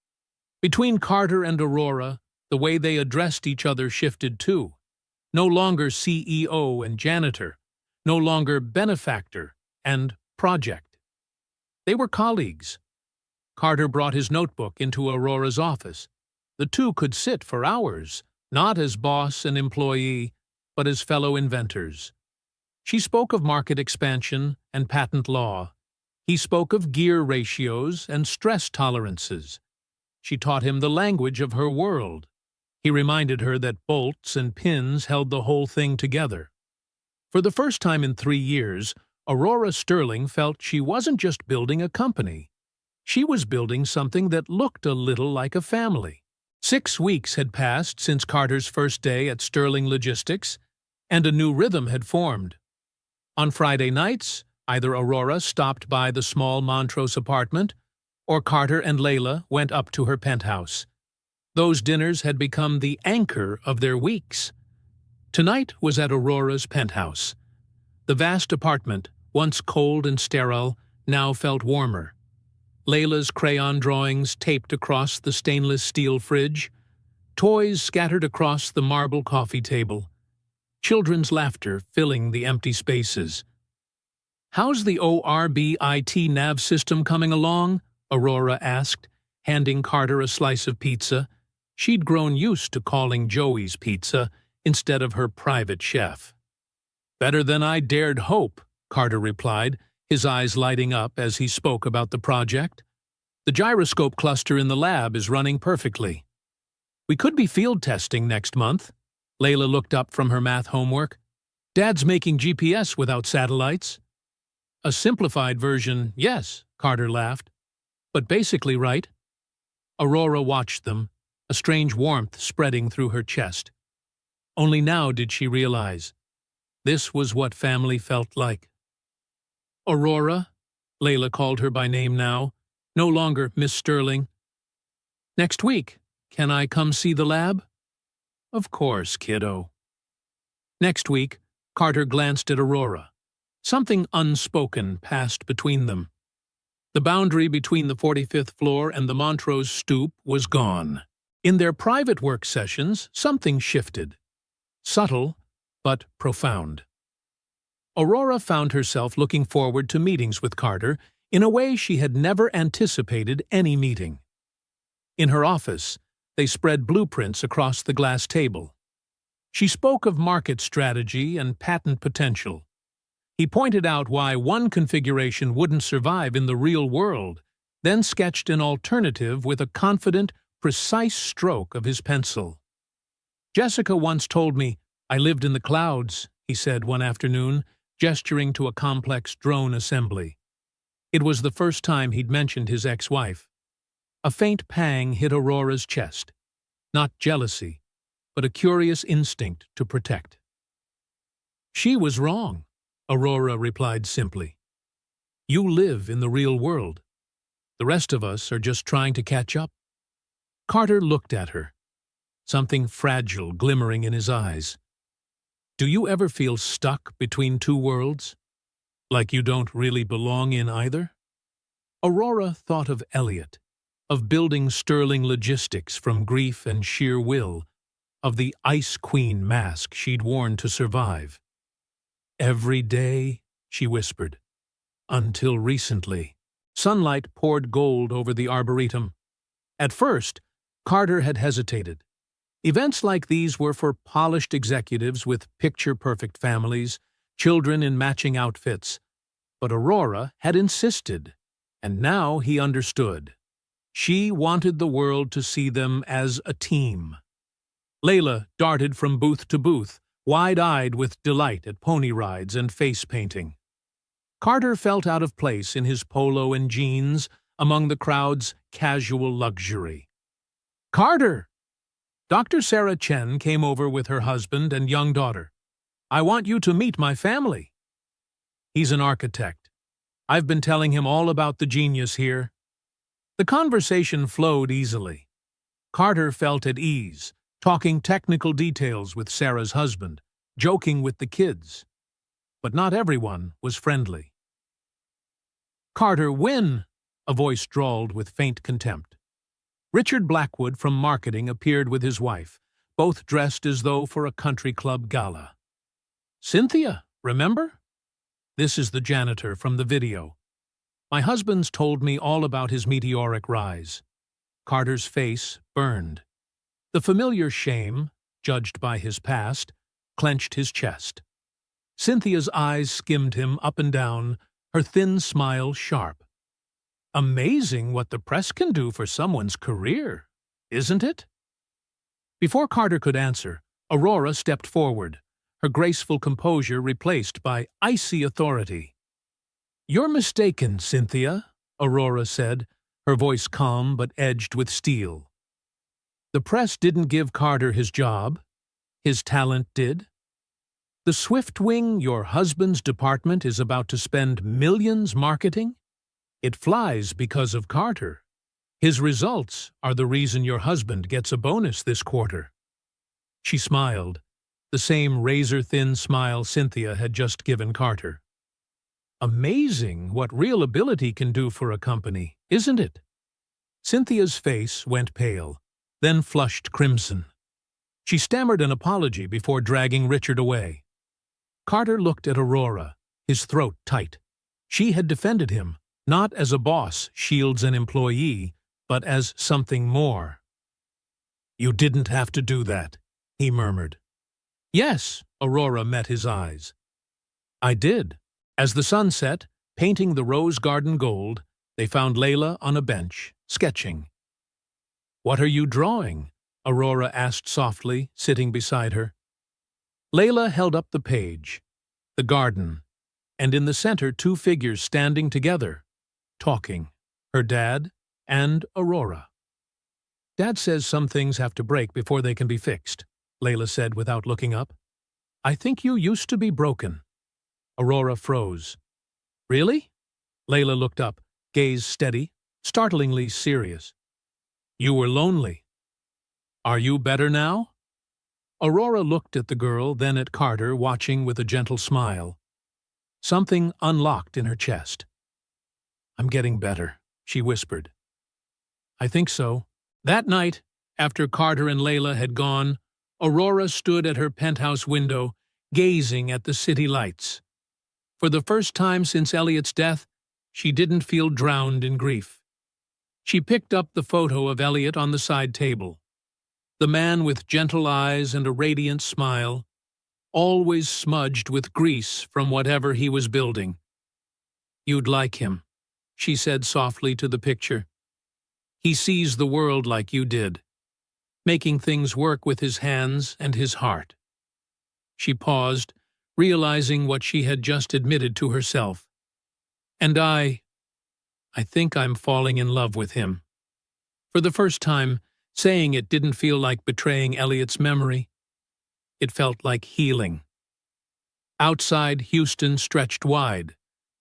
Between Carter and Aurora, the way they addressed each other shifted too. No longer CEO and janitor, no longer benefactor and project. They were colleagues. Carter brought his notebook into Aurora's office. The two could sit for hours, not as boss and employee, but as fellow inventors. She spoke of market expansion and patent law. He spoke of gear ratios and stress tolerances. She taught him the language of her world. He reminded her that bolts and pins held the whole thing together. For the first time in 3 years, Aurora Sterling felt she wasn't just building a company. She was building something that looked a little like a family. 6 weeks had passed since Carter's first day at Sterling Logistics, and a new rhythm had formed. On Friday nights, either Aurora stopped by the small Montrose apartment, or Carter and Layla went up to her penthouse. Those dinners had become the anchor of their weeks. Tonight was at Aurora's penthouse. The vast apartment, once cold and sterile, now felt warmer. Layla's crayon drawings taped across the stainless steel fridge, toys scattered across the marble coffee table, children's laughter filling the empty spaces. "How's the ORBIT nav system coming along?" Aurora asked, handing Carter a slice of pizza. She'd grown used to calling Joey's Pizza instead of her private chef. "Better than I dared hope," Carter replied, his eyes lighting up as he spoke about the project. "The gyroscope cluster in the lab is running perfectly. We could be field testing next month." Layla looked up from her math homework. "Dad's making GPS without satellites." "A simplified version, yes," Carter laughed. "But basically right." Aurora watched them, a strange warmth spreading through her chest. Only now did she realize. This was what family felt like. "Aurora," Layla called her by name now, no longer Miss Sterling. "Next week, can I come see the lab?" "Of course, kiddo." Next week, Carter glanced at Aurora. Something unspoken passed between them. The boundary between the 45th floor and the Montrose stoop was gone. In their private work sessions, something shifted. Subtle, but profound. Aurora found herself looking forward to meetings with Carter in a way she had never anticipated any meeting. In her office, they spread blueprints across the glass table. She spoke of market strategy and patent potential. He pointed out why one configuration wouldn't survive in the real world, then sketched an alternative with a confident, precise stroke of his pencil. "Jessica once told me I lived in the clouds," he said one afternoon, gesturing to a complex drone assembly. It was the first time he'd mentioned his ex-wife. A faint pang hit Aurora's chest. Not jealousy, but a curious instinct to protect. "She was wrong," Aurora replied simply. "You live in the real world. The rest of us are just trying to catch up." Carter looked at her, something fragile glimmering in his eyes. "Do you ever feel stuck between two worlds? Like you don't really belong in either?" Aurora thought of Elliot, of building Sterling Logistics from grief and sheer will, of the Ice Queen mask she'd worn to survive. "Every day," she whispered. "Until recently." Sunlight poured gold over the arboretum. At first, Carter had hesitated. Events like these were for polished executives with picture-perfect families, children in matching outfits. But Aurora had insisted, and now he understood. She wanted the world to see them as a team. Layla darted from booth to booth, wide-eyed with delight at pony rides and face painting. Carter felt out of place in his polo and jeans among the crowd's casual luxury. "Carter!" Dr. Sarah Chen came over with her husband and young daughter. "I want you to meet my family." "He's an architect. I've been telling him all about the genius here." The conversation flowed easily. Carter felt at ease, talking technical details with Sarah's husband, joking with the kids. But not everyone was friendly. "Carter, win!" a voice drawled with faint contempt. Richard Blackwood from marketing appeared with his wife, both dressed as though for a country club gala. "Cynthia, remember? This is the janitor from the video. My husband's told me all about his meteoric rise." Carter's face burned. The familiar shame, judged by his past, clenched his chest. Cynthia's eyes skimmed him up and down, her thin smile sharp. "Amazing what the press can do for someone's career, isn't it?" Before Carter could answer, Aurora stepped forward, her graceful composure replaced by icy authority. "You're mistaken, Cynthia," Aurora said, her voice calm but edged with steel. "The press didn't give Carter his job. His talent did. The Swift Wing, your husband's department, is about to spend millions marketing. It flies because of Carter. His results are the reason your husband gets a bonus this quarter." She smiled, the same razor-thin smile Cynthia had just given Carter. "Amazing what real ability can do for a company, isn't it?" Cynthia's face went pale, then flushed crimson. She stammered an apology before dragging Richard away. Carter looked at Aurora, his throat tight. She had defended him, not as a boss shields an employee, but as something more. "You didn't have to do that," he murmured. "Yes," Aurora met his eyes. "I did." As the sun set, painting the rose garden gold, they found Layla on a bench, sketching. "What are you drawing?" Aurora asked softly, sitting beside her. Layla held up the page, the garden, and in the center 2 figures standing together, talking, her dad and Aurora. "Dad says some things have to break before they can be fixed," Layla said without looking up. "I think you used to be broken." Aurora froze. "Really?" Layla looked up, gaze steady, startlingly serious. "You were lonely. Are you better now?" Aurora looked at the girl, then at Carter, watching with a gentle smile. Something unlocked in her chest. "I'm getting better," she whispered. "I think so." That night, after Carter and Layla had gone, Aurora stood at her penthouse window, gazing at the city lights. For the first time since Elliot's death, she didn't feel drowned in grief. She picked up the photo of Elliot on the side table. The man with gentle eyes and a radiant smile, always smudged with grease from whatever he was building. "You'd like him," she said softly to the picture. "He sees the world like you did, making things work with his hands and his heart." She paused, realizing what she had just admitted to herself. "And I think I'm falling in love with him." For the first time, saying it didn't feel like betraying Elliot's memory. It felt like healing. Outside, Houston stretched wide,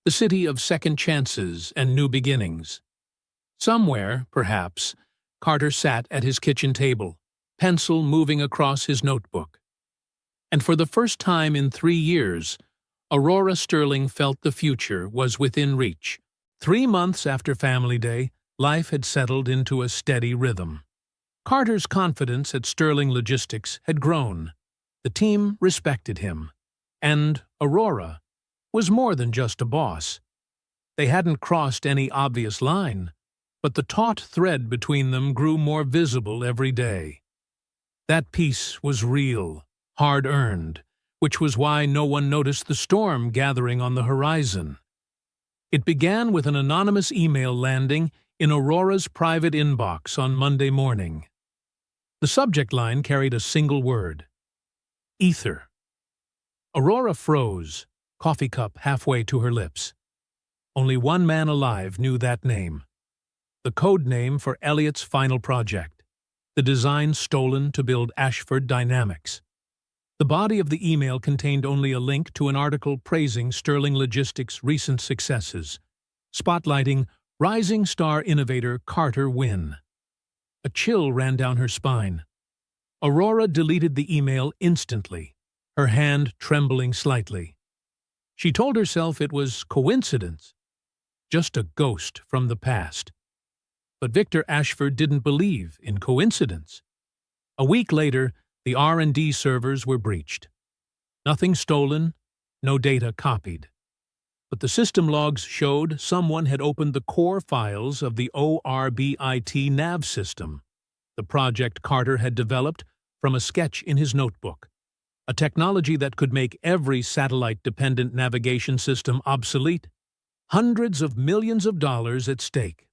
the city of second chances and new beginnings. Somewhere, perhaps, Carter sat at his kitchen table, pencil moving across his notebook. And for the first time in 3 years, Aurora Sterling felt the future was within reach. 3 months after Family Day, life had settled into a steady rhythm. Carter's confidence at Sterling Logistics had grown. The team respected him. And Aurora was more than just a boss. They hadn't crossed any obvious line, but the taut thread between them grew more visible every day. That peace was real, hard-earned, which was why no one noticed the storm gathering on the horizon. It began with an anonymous email landing in Aurora's private inbox on Monday morning. The subject line carried a single word: ether. Aurora froze, coffee cup halfway to her lips. Only one man alive knew that name. The code name for Elliot's final project, the design stolen to build Ashford Dynamics. The body of the email contained only a link to an article praising Sterling Logistics' recent successes, spotlighting rising star innovator Carter Wynn. A chill ran down her spine. Aurora deleted the email instantly, her hand trembling slightly. She told herself it was coincidence, just a ghost from the past. But Victor Ashford didn't believe in coincidence. A week later, the R&D servers were breached. Nothing stolen, no data copied. But the system logs showed someone had opened the core files of the ORBIT nav system, the project Carter had developed from a sketch in his notebook, a technology that could make every satellite-dependent navigation system obsolete. Hundreds of millions of dollars at stake.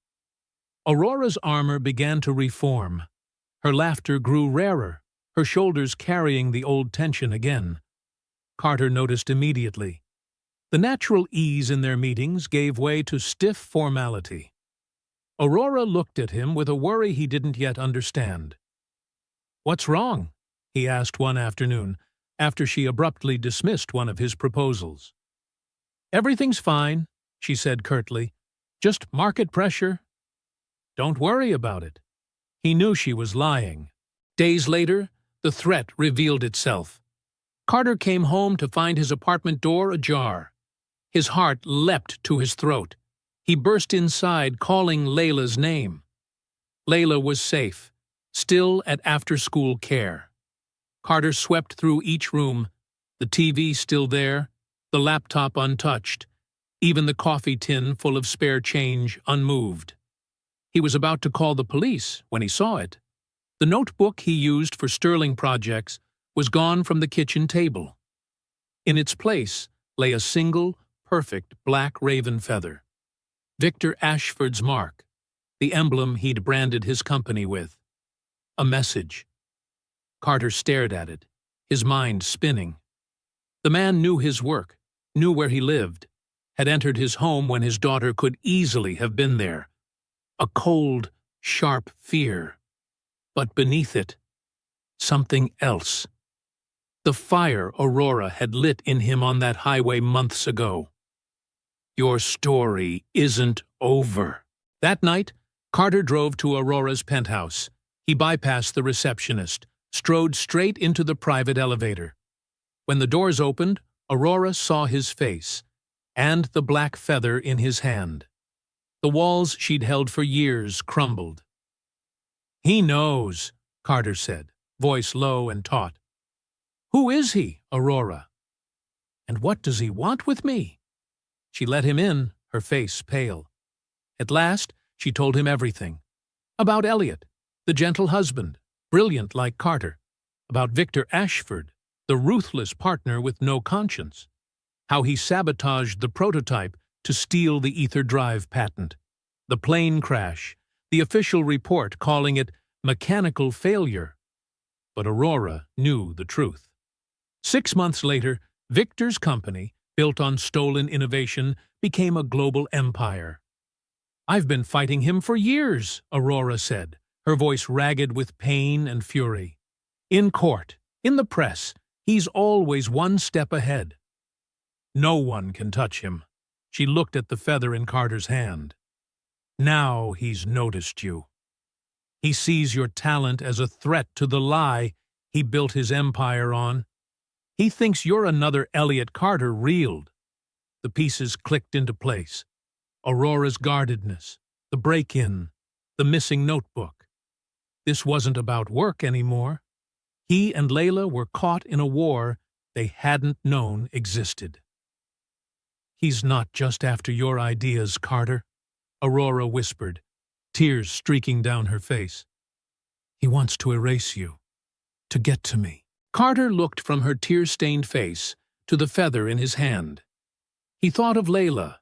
Aurora's armor began to reform. Her laughter grew rarer, her shoulders carrying the old tension again. Carter noticed immediately. The natural ease in their meetings gave way to stiff formality. Aurora looked at him with a worry he didn't yet understand. "What's wrong?" he asked one afternoon, after she abruptly dismissed one of his proposals. "Everything's fine," she said curtly. "Just market pressure." "Don't worry about it." He knew she was lying. Days later, the threat revealed itself. Carter came home to find his apartment door ajar. His heart leapt to his throat. He burst inside, calling Layla's name. Layla was safe, still at after-school care. Carter swept through each room, the TV still there, the laptop untouched, even the coffee tin full of spare change unmoved. He was about to call the police when he saw it. The notebook he used for Sterling projects was gone from the kitchen table. In its place lay a single, perfect black raven feather. Victor Ashford's mark, the emblem he'd branded his company with. A message. Carter stared at it, his mind spinning. The man knew his work, knew where he lived, had entered his home when his daughter could easily have been there. A cold, sharp fear. But beneath it, something else. The fire Aurora had lit in him on that highway months ago. "Your story isn't over." That night, Carter drove to Aurora's penthouse. He bypassed the receptionist, strode straight into the private elevator. When the doors opened, Aurora saw his face, and the black feather in his hand. The walls she'd held for years crumbled. "He knows," Carter said, voice low and taut. "Who is he, Aurora? And what does he want with me?" She let him in, her face pale. At last, she told him everything. About Elliot, the gentle husband, brilliant like Carter. About Victor Ashford, the ruthless partner with no conscience. How he sabotaged the prototype to steal the ether drive patent. The plane crash, the official report calling it mechanical failure. But Aurora knew the truth. 6 months later, Victor's company, built on stolen innovation, became a global empire. "I've been fighting him for years," Aurora said, her voice ragged with pain and fury. "In court, in the press, he's always one step ahead. No one can touch him." She looked at the feather in Carter's hand. "Now he's noticed you. He sees your talent as a threat to the lie he built his empire on. He thinks you're another Elliot Carter reeled." The pieces clicked into place. Aurora's guardedness, the break-in, the missing notebook. This wasn't about work anymore. He and Layla were caught in a war they hadn't known existed. "He's not just after your ideas, Carter," Aurora whispered, tears streaking down her face. "He wants to erase you, to get to me." Carter looked from her tear-stained face to the feather in his hand. He thought of Layla,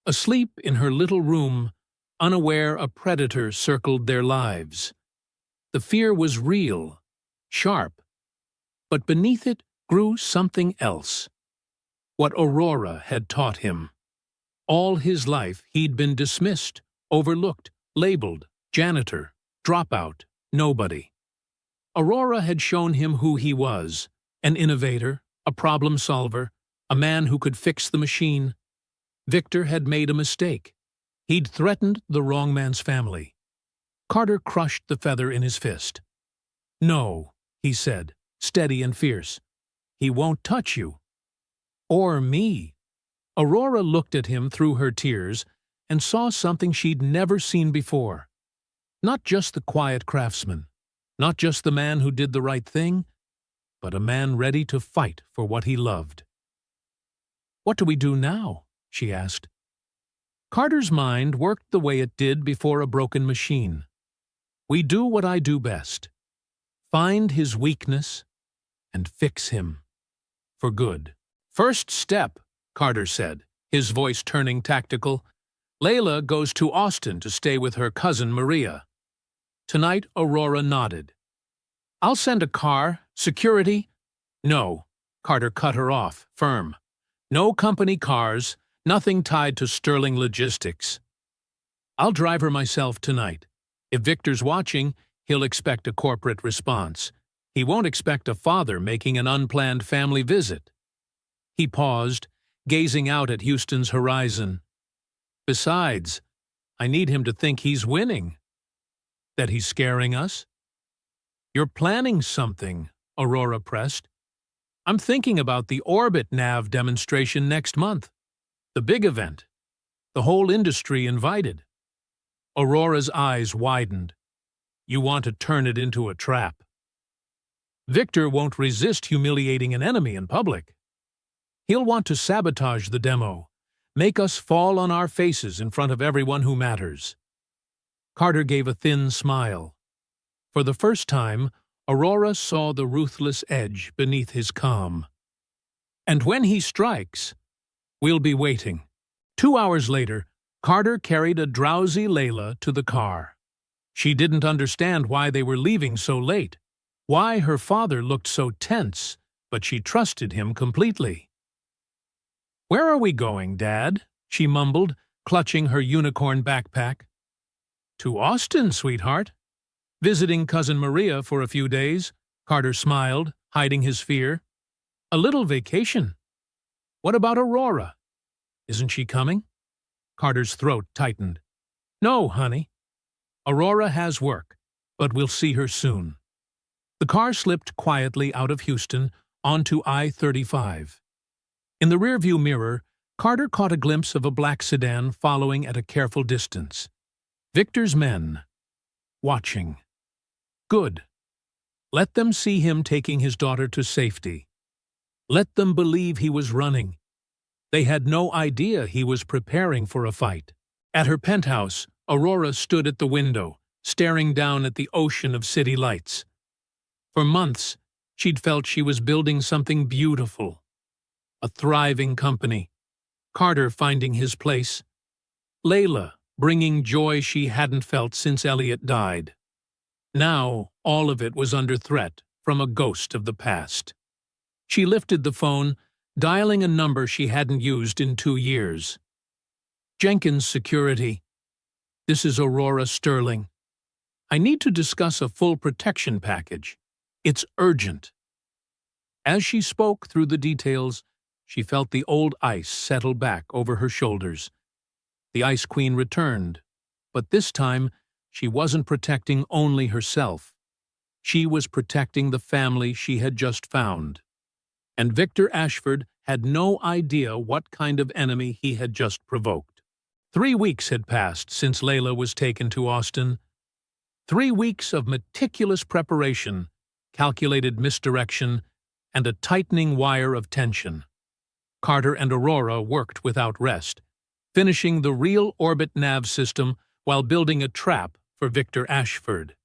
asleep in her little room unaware a predator circled their lives. The fear was real, sharp, but beneath it grew something else. What Aurora had taught him. All his life he'd been dismissed, overlooked, labeled, janitor, dropout, nobody. Aurora had shown him who he was, an innovator, a problem solver, a man who could fix the machine. Victor had made a mistake. He'd threatened the wrong man's family. Carter crushed the feather in his fist. "No," he said, steady and fierce. "He won't touch you." "Or me." Aurora looked at him through her tears and saw something she'd never seen before. Not just the quiet craftsman, not just the man who did the right thing, but a man ready to fight for what he loved. "What do we do now?" she asked. Carter's mind worked the way it did before a broken machine. "We do what I do best. Find his weakness and fix him. For good." "First step," Carter said, his voice turning tactical. "Layla goes to Austin to stay with her cousin Maria." Tonight, Aurora nodded. "I'll send a car. Security?" "No," Carter cut her off, firm. "No company cars, nothing tied to Sterling Logistics. I'll drive her myself tonight. If Victor's watching, he'll expect a corporate response. He won't expect a father making an unplanned family visit." He paused, gazing out at Houston's horizon. "Besides, I need him to think he's winning. That he's scaring us." "You're planning something," Aurora pressed. "I'm thinking about the orbit nav demonstration next month. The big event. The whole industry invited." Aurora's eyes widened. "You want to turn it into a trap." "Victor won't resist humiliating an enemy in public. He'll want to sabotage the demo, make us fall on our faces in front of everyone who matters." Carter gave a thin smile. For the first time, Aurora saw the ruthless edge beneath his calm. "And when he strikes, we'll be waiting." 2 hours later, Carter carried a drowsy Layla to the car. She didn't understand why they were leaving so late, why her father looked so tense, but she trusted him completely. "Where are we going, Dad?" she mumbled, clutching her unicorn backpack. "To Austin, sweetheart. Visiting Cousin Maria for a few days," Carter smiled, hiding his fear. "A little vacation. What about Aurora? Isn't she coming?" Carter's throat tightened. "No, honey. Aurora has work, but we'll see her soon." The car slipped quietly out of Houston onto I-35. In the rearview mirror, Carter caught a glimpse of a black sedan following at a careful distance. Victor's men. Watching. Good. Let them see him taking his daughter to safety. Let them believe he was running. They had no idea he was preparing for a fight. At her penthouse, Aurora stood at the window, staring down at the ocean of city lights. For months, she'd felt she was building something beautiful. A thriving company. Carter finding his place. Layla bringing joy she hadn't felt since Elliot died. Now, all of it was under threat from a ghost of the past. She lifted the phone, dialing a number she hadn't used in 2 years. "Jenkins Security. This is Aurora Sterling. I need to discuss a full protection package. It's urgent." As she spoke through the details, she felt the old ice settle back over her shoulders. The Ice Queen returned, but this time she wasn't protecting only herself. She was protecting the family she had just found. And Victor Ashford had no idea what kind of enemy he had just provoked. 3 weeks had passed since Layla was taken to Austin. 3 weeks of meticulous preparation, calculated misdirection, and a tightening wire of tension. Carter and Aurora worked without rest, finishing the real orbit nav system while building a trap for Victor Ashford.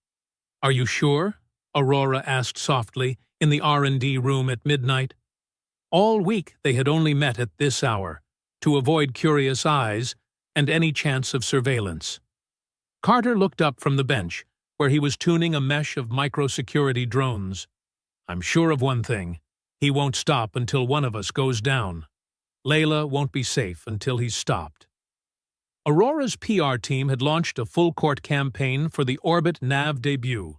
"Are you sure?" Aurora asked softly in the R&D room at midnight. All week they had only met at this hour, to avoid curious eyes and any chance of surveillance. Carter looked up from the bench, where he was tuning a mesh of micro-security drones. I'm sure of one thing. He won't stop until one of us goes down. Layla won't be safe until he's stopped. Aurora's PR team had launched a full-court campaign for the Orbit Nav debut.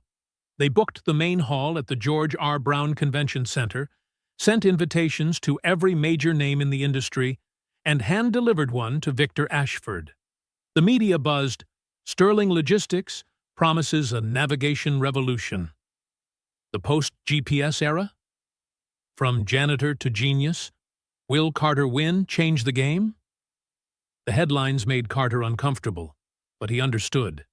They booked the main hall at the George R. Brown Convention Center, sent invitations to every major name in the industry, and hand-delivered one to Victor Ashford. The media buzzed, "Sterling Logistics promises a navigation revolution." The post-GPS era? From janitor to genius, will Carter Wynn change the game? The headlines made Carter uncomfortable, but he understood.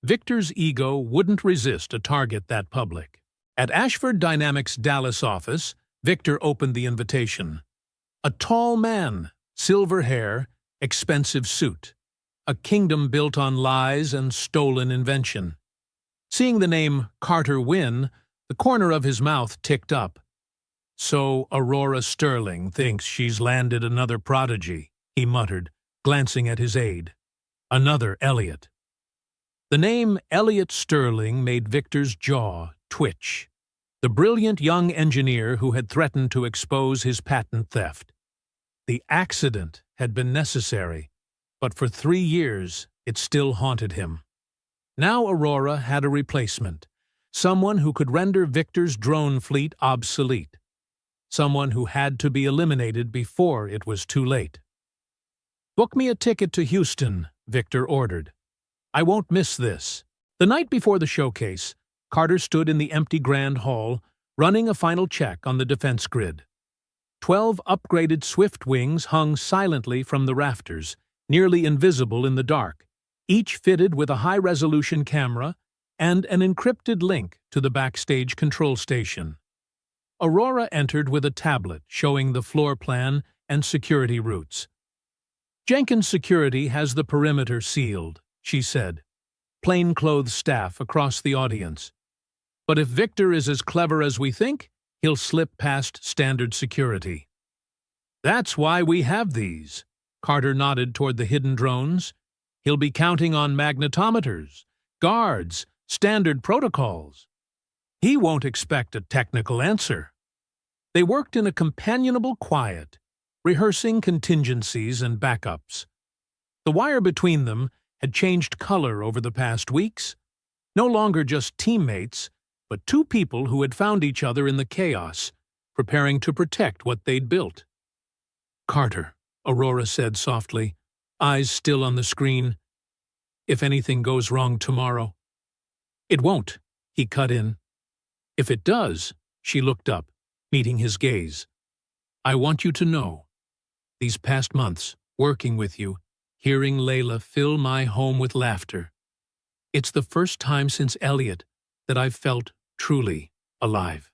Victor's ego wouldn't resist a target that public. At Ashford Dynamics' Dallas office, Victor opened the invitation. A tall man, silver hair, expensive suit. A kingdom built on lies and stolen invention. Seeing the name Carter Wynn, the corner of his mouth ticked up. So Aurora Sterling thinks she's landed another prodigy, he muttered, glancing at his aide. Another Elliot. The name Elliot Sterling made Victor's jaw twitch. The brilliant young engineer who had threatened to expose his patent theft. The accident had been necessary, but for 3 years it still haunted him. Now Aurora had a replacement, someone who could render Victor's drone fleet obsolete. Someone who had to be eliminated before it was too late. "Book me a ticket to Houston," Victor ordered. "I won't miss this." The night before the showcase, Carter stood in the empty Grand Hall, running a final check on the defense grid. 12 upgraded Swift wings hung silently from the rafters, nearly invisible in the dark, each fitted with a high-resolution camera and an encrypted link to the backstage control station. Aurora entered with a tablet showing the floor plan and security routes. "Jenkins Security has the perimeter sealed," she said. Plainclothes staff across the audience. "But if Victor is as clever as we think, he'll slip past standard security." "That's why we have these." Carter nodded toward the hidden drones. "He'll be counting on magnetometers, guards, standard protocols. He won't expect a technical answer." They worked in a companionable quiet, rehearsing contingencies and backups. The wire between them had changed color over the past weeks. No longer just teammates, but two people who had found each other in the chaos, preparing to protect what they'd built. "Carter," Aurora said softly, eyes still on the screen. "If anything goes wrong tomorrow—" "It won't," he cut in. "If it does," she looked up, meeting his gaze. "I want you to know, these past months, working with you, hearing Layla fill my home with laughter, it's the first time since Elliot that I've felt truly alive."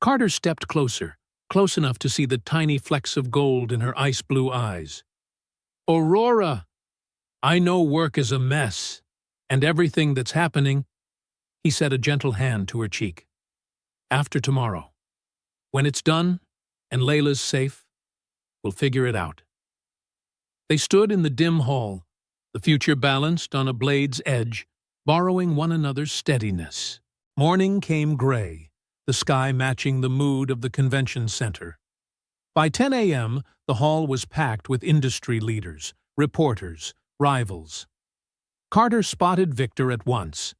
Carter stepped closer, close enough to see the tiny flecks of gold in her ice-blue eyes. "Aurora, I know work is a mess, and everything that's happening—" He set a gentle hand to her cheek. "After tomorrow, when it's done and Layla's safe, we'll figure it out." They stood in the dim hall, the future balanced on a blade's edge, borrowing one another's steadiness. Morning came gray, the sky matching the mood of the convention center. By 10 a.m., the hall was packed with industry leaders, reporters, rivals. Carter spotted Victor at once,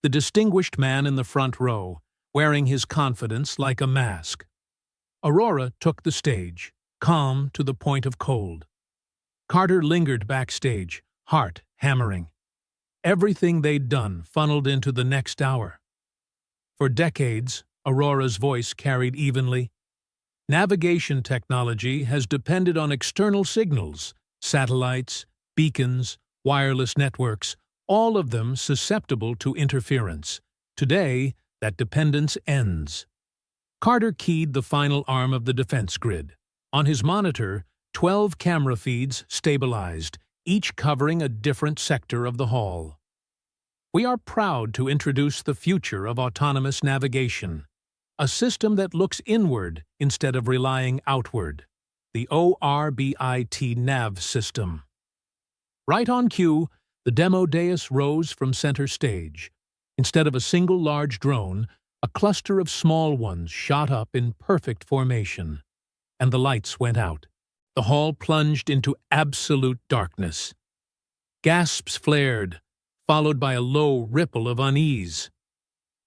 the distinguished man in the front row, wearing his confidence like a mask. Aurora took the stage, calm to the point of cold. Carter lingered backstage, heart hammering. Everything they'd done funneled into the next hour. For decades, Aurora's voice carried evenly. Navigation technology has depended on external signals, satellites, beacons, wireless networks, all of them susceptible to interference. Today, that dependence ends. Carter keyed the final arm of the defense grid. On his monitor, 12 camera feeds stabilized, each covering a different sector of the hall. "We are proud to introduce the future of autonomous navigation, a system that looks inward instead of relying outward, the ORBIT nav system." Right on cue, The demo dais rose from center stage. Instead of a single large drone, a cluster of small ones shot up in perfect formation, and the lights went out. The hall plunged into absolute darkness. Gasps flared, followed by a low ripple of unease.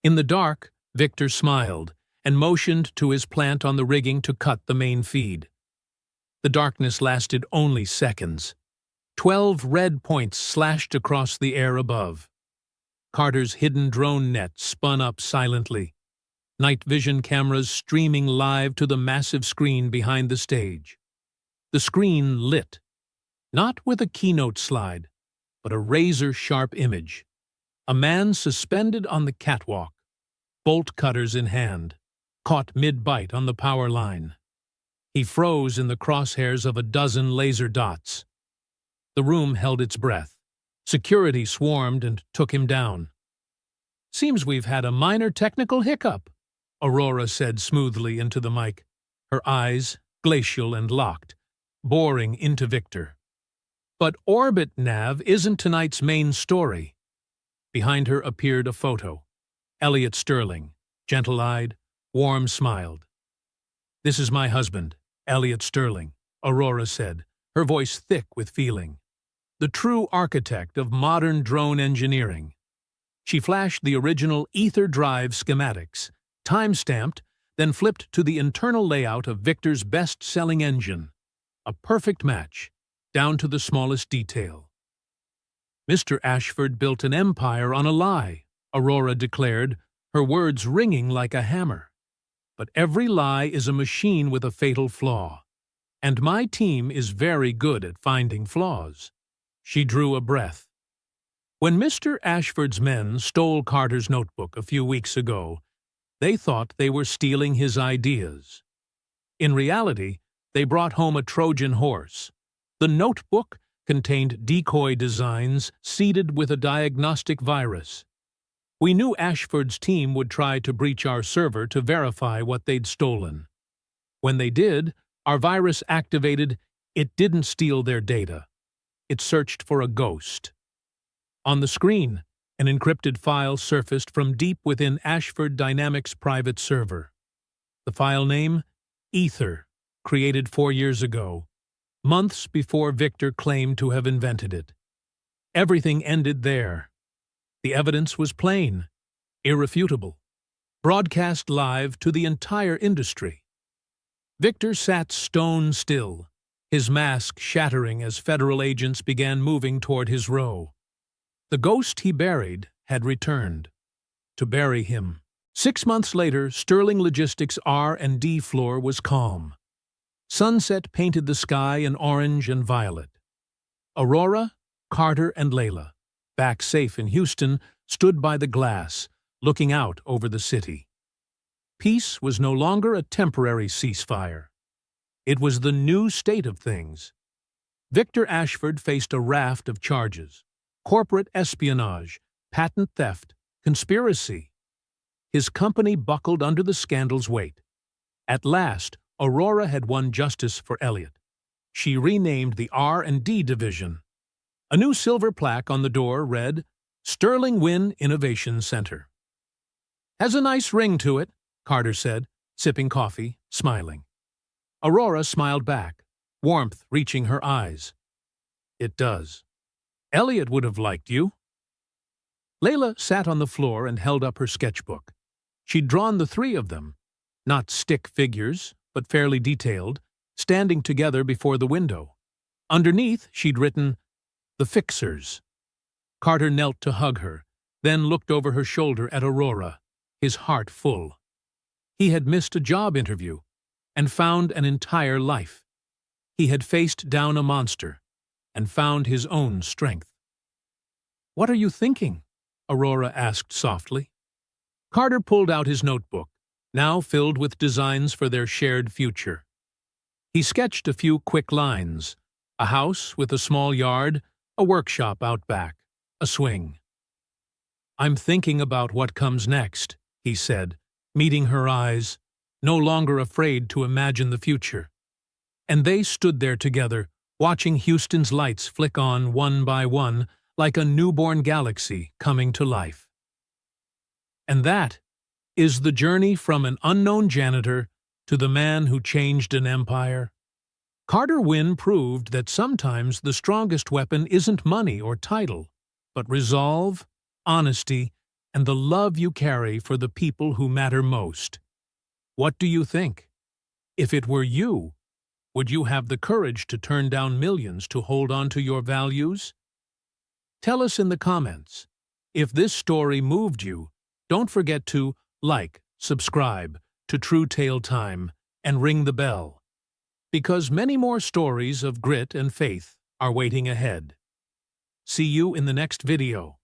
In the dark, Victor smiled and motioned to his plant on the rigging to cut the main feed. The darkness lasted only seconds. 12 red points slashed across the air above. Carter's hidden drone net spun up silently, night vision cameras streaming live to the massive screen behind the stage. The screen lit, not with a keynote slide, but a razor-sharp image. A man suspended on the catwalk, bolt cutters in hand, caught mid-bite on the power line. He froze in the crosshairs of a dozen laser dots. The room held its breath. Security swarmed and took him down. "Seems we've had a minor technical hiccup," Aurora said smoothly into the mic, her eyes glacial and locked, boring into Victor. "But Orbit Nav isn't tonight's main story." Behind her appeared a photo. Elliot Sterling, gentle-eyed, warm-smiled. "This is my husband, Elliot Sterling," Aurora said, her voice thick with feeling. "The true architect of modern drone engineering." She flashed the original ether drive schematics, time-stamped, then flipped to the internal layout of Victor's best-selling engine. A perfect match, down to the smallest detail. "Mr. Ashford built an empire on a lie," Aurora declared, her words ringing like a hammer. "But every lie is a machine with a fatal flaw. And my team is very good at finding flaws." She drew a breath. When Mr. Ashford's men stole Carter's notebook a few weeks ago, they thought they were stealing his ideas. In reality, they brought home a Trojan horse. The notebook contained decoy designs seeded with a diagnostic virus. We knew Ashford's team would try to breach our server to verify what they'd stolen. When they did, our virus activated. It didn't steal their data. It searched for a ghost. On the screen, an encrypted file surfaced from deep within Ashford Dynamics' private server. The file name? Ether, created 4 years ago, months before Victor claimed to have invented it. Everything ended there. The evidence was plain, irrefutable, broadcast live to the entire industry. Victor sat stone still, his mask shattering as federal agents began moving toward his row. The ghost he buried had returned, to bury him. 6 months later, Sterling Logistics' R&D floor was calm. Sunset painted the sky in orange and violet. Aurora, Carter, and Layla, back safe in Houston, stood by the glass, looking out over the city. Peace was no longer a temporary ceasefire. It was the new state of things. Victor Ashford faced a raft of charges: corporate espionage, patent theft, conspiracy. His company buckled under the scandal's weight. At last, Aurora had won justice for Elliot. She renamed the R&D division. A new silver plaque on the door read, "Sterling Wynn Innovation Center." "Has a nice ring to it," Carter said, sipping coffee, smiling. Aurora smiled back, warmth reaching her eyes. "It does. Elliot would have liked you." Layla sat on the floor and held up her sketchbook. She'd drawn the 3 of them, not stick figures, but fairly detailed, standing together before the window. Underneath, she'd written, "The Fixers." Carter knelt to hug her, then looked over her shoulder at Aurora, his heart full. He had missed a job interview and found an entire life. He had faced down a monster and found his own strength. "What are you thinking?" Aurora asked softly. Carter pulled out his notebook, now filled with designs for their shared future. He sketched a few quick lines: a house with a small yard, a workshop out back, a swing. "I'm thinking about what comes next," he said, meeting her eyes, no longer afraid to imagine the future. And they stood there together, watching Houston's lights flick on one by one like a newborn galaxy coming to life. And that is the journey from an unknown janitor to the man who changed an empire. Carter Wynne proved that sometimes the strongest weapon isn't money or title, but resolve, honesty, and the love you carry for the people who matter most. What do you think? If it were you, would you have the courage to turn down millions to hold on to your values? Tell us in the comments. If this story moved you, don't forget to like, subscribe to True Tale Time, and ring the bell, because many more stories of grit and faith are waiting ahead. See you in the next video.